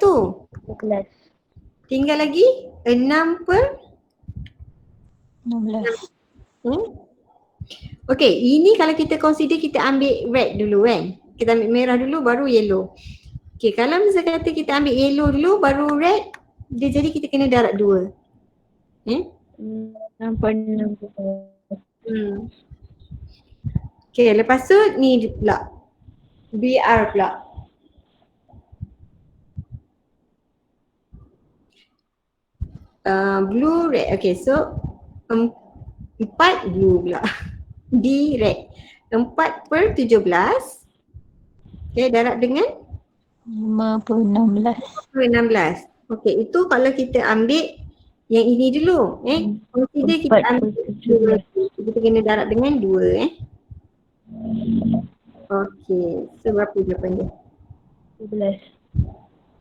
11. Tinggal lagi 6 per? 16. Okay, ini kalau kita consider kita ambil red dulu kan. Kita ambil merah dulu baru yellow. Okay, kalau misalnya kata kita ambil yellow dulu baru red, dia jadi kita kena darab 2. Nampak 16. Okay, lepas tu ni pula. BR pula. Blue, red. Okay, so 4 blue pula. D red. 4/17. Okay, darab dengan 5/16. 16. Okay, itu kalau kita ambil yang ini dulu. Consider kita ambil 2. Kita kena darab dengan 2. Okay, so berapa jawapan dia? 12.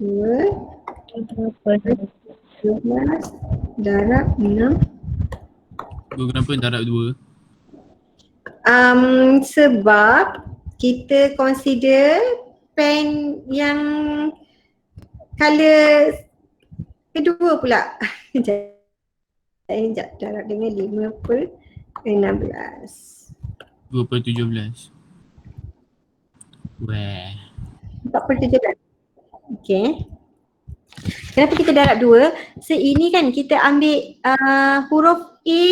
2 11 darab 6. Kenapa darab 2? Sebab kita consider pen yang colour kedua pula. Sekejap, darab dengan 5/16. 2/17. Weh. 4/17. Okay. Kenapa kita darab 2? So ini kan kita ambil huruf A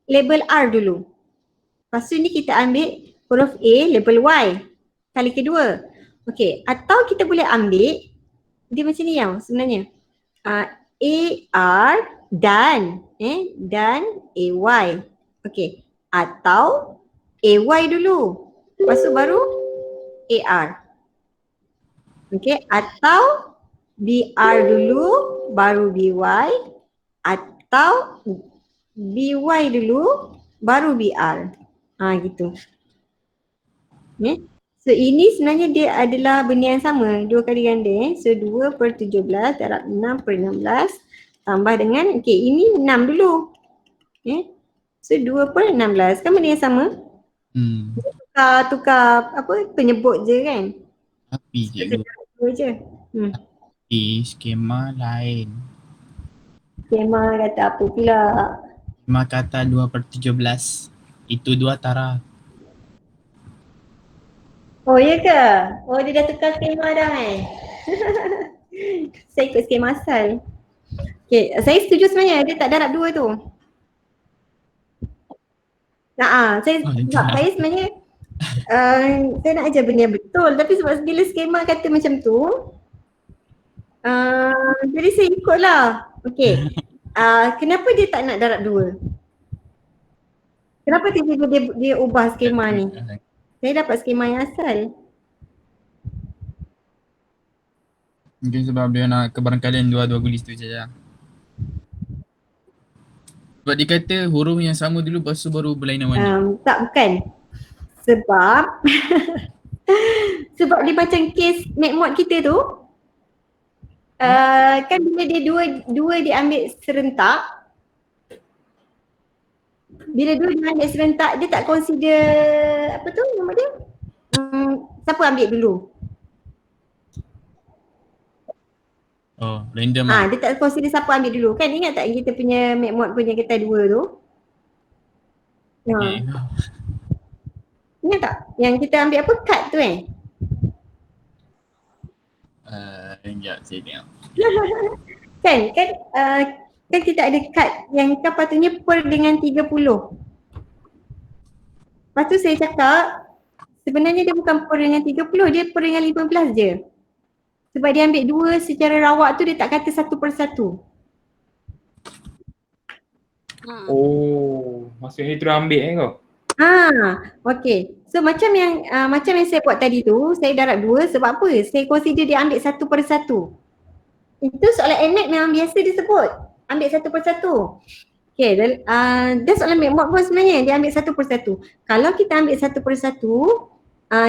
label R dulu. Lepas tu ni kita ambil huruf A label Y kali kedua. Okay, atau kita boleh ambil dia macam ni yang sebenarnya. AR dan dan AY. Okay, atau AY dulu. Lepas tu baru AR. Okay, atau BR dulu baru BY, atau BY dulu baru BR. Gitu. Okay. So ini sebenarnya dia adalah benda yang sama, 2 kali ganda. So 2/17 darab 6/16 tambah dengan, okay, ini 6 dulu. So 2/16 kan benda yang sama? Tukar apa penyebut je kan? Tapi cikgu. Je. Skema lain. Skema kata apa pula? Skema kata 2/17. Itu 2 taraf. Oh ya ke? Oh dia dah tukar skema dah Saya ikut skema asal. Okay, saya setuju sebenarnya dia tak darab 2 tu. Saya sebenarnya saya nak ajar benda yang betul, tapi sebab bila skema kata macam tu, jadi saya ikutlah. Okay, kenapa dia tak nak darab 2? Kenapa tiba-tiba dia ubah skema ni? Saya dapat skema yang asal. Mungkin sebab dia nak kebarangkalian dua gulis tu saja. Sebab dia kata huruf yang sama dulu lepas tu baru berlainan warna. Tak, bukan. Sebab sebab dia macam case MacMod kita tu, kan bila dia dua dia ambil serentak. Bila dua dia ambil serentak, dia tak consider apa tu nama dia? Siapa ambil dulu? Oh, random Dia tak consider siapa ambil dulu. Kan ingat tak kita punya MacMod punya kertas 2 tu? Okay. Ingat tak? Yang kita ambil apa? Cut tu Sekejap saya tengok. Kan kita ada cut yang kan patutnya per dengan 30. Lepas tu saya cakap sebenarnya dia bukan per dengan 30, dia per dengan 15 je. Sebab dia ambil 2 secara rawak tu dia tak kata 1 per 1. Oh, maksudnya dia terus ambil kau? Okay. So macam yang saya buat tadi tu, saya darab 2 sebab apa? Saya consider dia ambil 1 per 1. Itu soalan NMAT memang biasa disebut. Ambil 1 per 1. Okay, dia soalan MacMod pun sebenarnya dia ambil 1 per 1. Kalau kita ambil 1 per 1,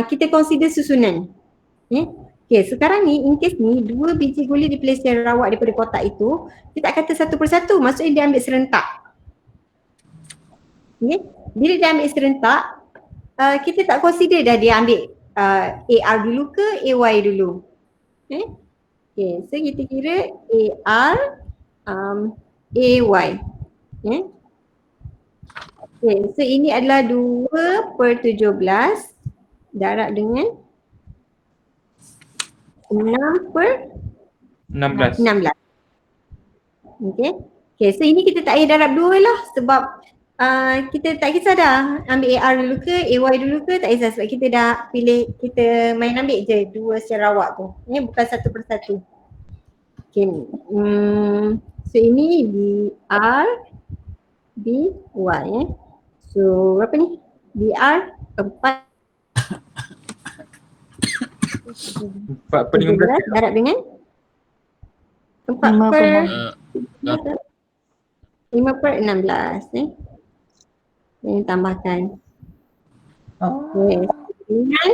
kita consider susunan. Okay, sekarang ni in case ni 2 biji guli dipilih secara rawak daripada kotak itu, kita tak kata 1 per 1, maksudnya dia ambil serentak. Okay. Bila dia ambil serentak, kita tak consider dah dia ambil AR dulu ke AY dulu. Okay, so kita kira AR AY. Okay, so ini adalah 2/17 darab dengan 16. 6/16. Okay. Okay, so ini kita tak payah darab 2 lah sebab kita tak kisah dah ambil AR dulu ke AY dulu ke, tak kisah sebab kita dah pilih, kita main ambil je 2 secara rawak tu. Ini bukan satu persatu. Okay. So ini BR BY So berapa ni? BR 4 4/15. darab dengan 4 per 5/16 Ini tambahkan. Okay. Dengan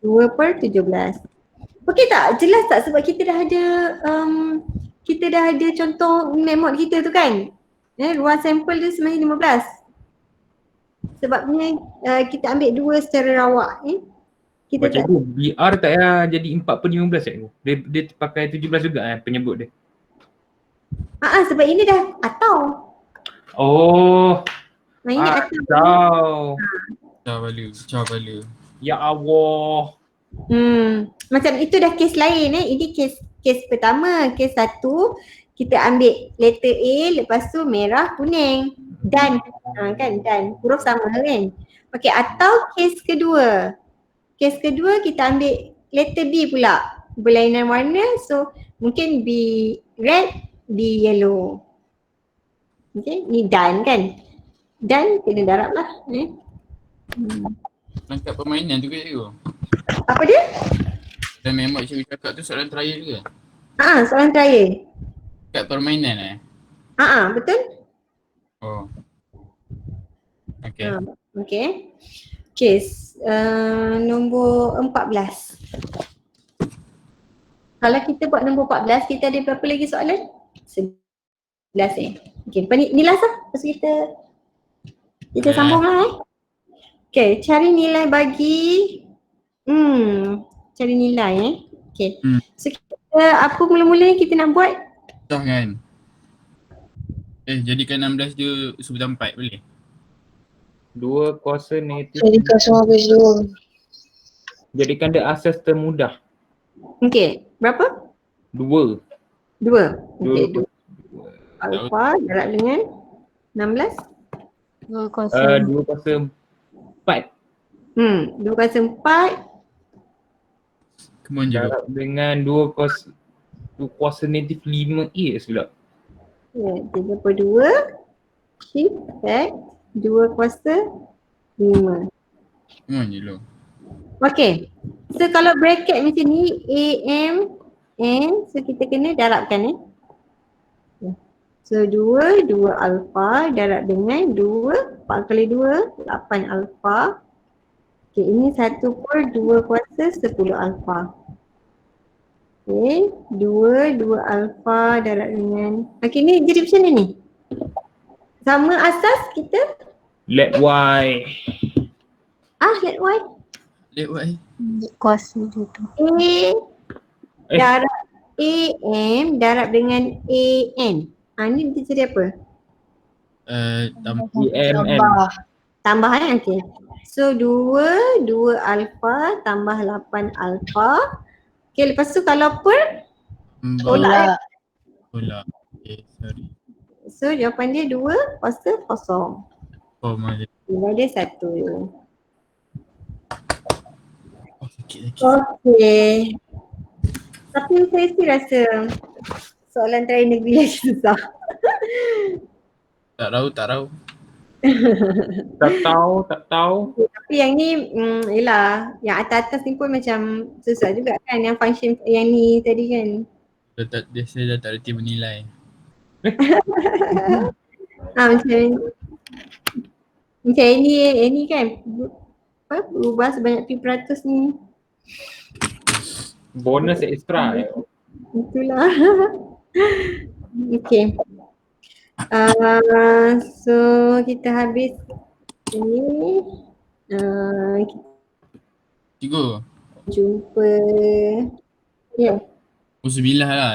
2/17. Okey tak? Jelas tak? Sebab kita dah ada contoh memot kita tu kan? Ruang sampel dia sebenarnya 15. Sebabnya kita ambil 2 secara rawak. Kita tak Cikgu, BR tak payah jadi 4/15 cikgu. Dia pakai 17 juga penyebut dia. sebab ini dah atau. Oh. Ini atau. Pecah bala. Ya Allah. Macam itu dah kes lain Ini kes pertama, kes satu kita ambil letter A, lepas tu merah, kuning dan kan, dan huruf sama kan. Okey, atau kes kedua. Kes kedua kita ambil letter B pula, berlainan warna, so mungkin B red, B yellow. Okey, ni dan kan. Dan kena darab lah. Langkah permainan tu ke cikgu? Apa dia? Dan memang cikgu cakap tu soalan trial ke? Soalan trial. Kat permainan Betul. Oh. Okay. Okay. Kes nombor 14. Kalau kita buat nombor 14, kita ada berapa lagi soalan? 11 Okay, ni last lah. Lepas tu kita sambung lah Okay, cari nilai bagi cari nilai Okay. So kita apa mula-mula kita nak buat? Dah kan? Jadikan 16 dia sebutan 4 boleh? 2 kuasa negatif. Jadikan semua habis 2. Jadikan dia asas termudah. Okay, berapa? 2. 2. Okay, 2. Alpha darab dengan 16. 2 kuasa. 2 kuasa 4. 2 kuasa 4. Come on je. Darab dengan 2 kuasa negatif 5A silap. Ya, 3/2 shift back 2 kuasa 5. Come on je lo. Okay. So kalau bracket macam ni AM N, so kita kena darabkan So 2 alpha darab dengan 2, 4 kali 2, 8 alpha. Okay, ini 1/2 kuasa 10 alpha. Okay, 2 alpha darab dengan, okay ni jadi macam mana ni? Sama asas kita? Let Y. Let Y. Let what Kuasa dia tu. A darab AM darab dengan AN. Ni dia jadi apa? EMN. Tambah okay. So 2 alpha tambah 8 alpha. Okay, lepas tu kalau per tolak. Okay, sorry. So jawapan dia 2 kuasa kosong. Oh my. Nilai dia 1. Sakit. Okay. Tapi saya still rasa soalan terakhir negeri lagi susah. Tak tahu. Tak tahu. Tapi yang ni, yelah, yang atas-atas ni pun macam susah juga kan, yang function yang ni tadi kan. Saya dah tak reti menilai. Macam ini kan, berubah sebanyak P% ni. Bonus extra. Itulah. Okay. So kita habis ini. Cikgu. Jumpa. Ya. Sembilan lah.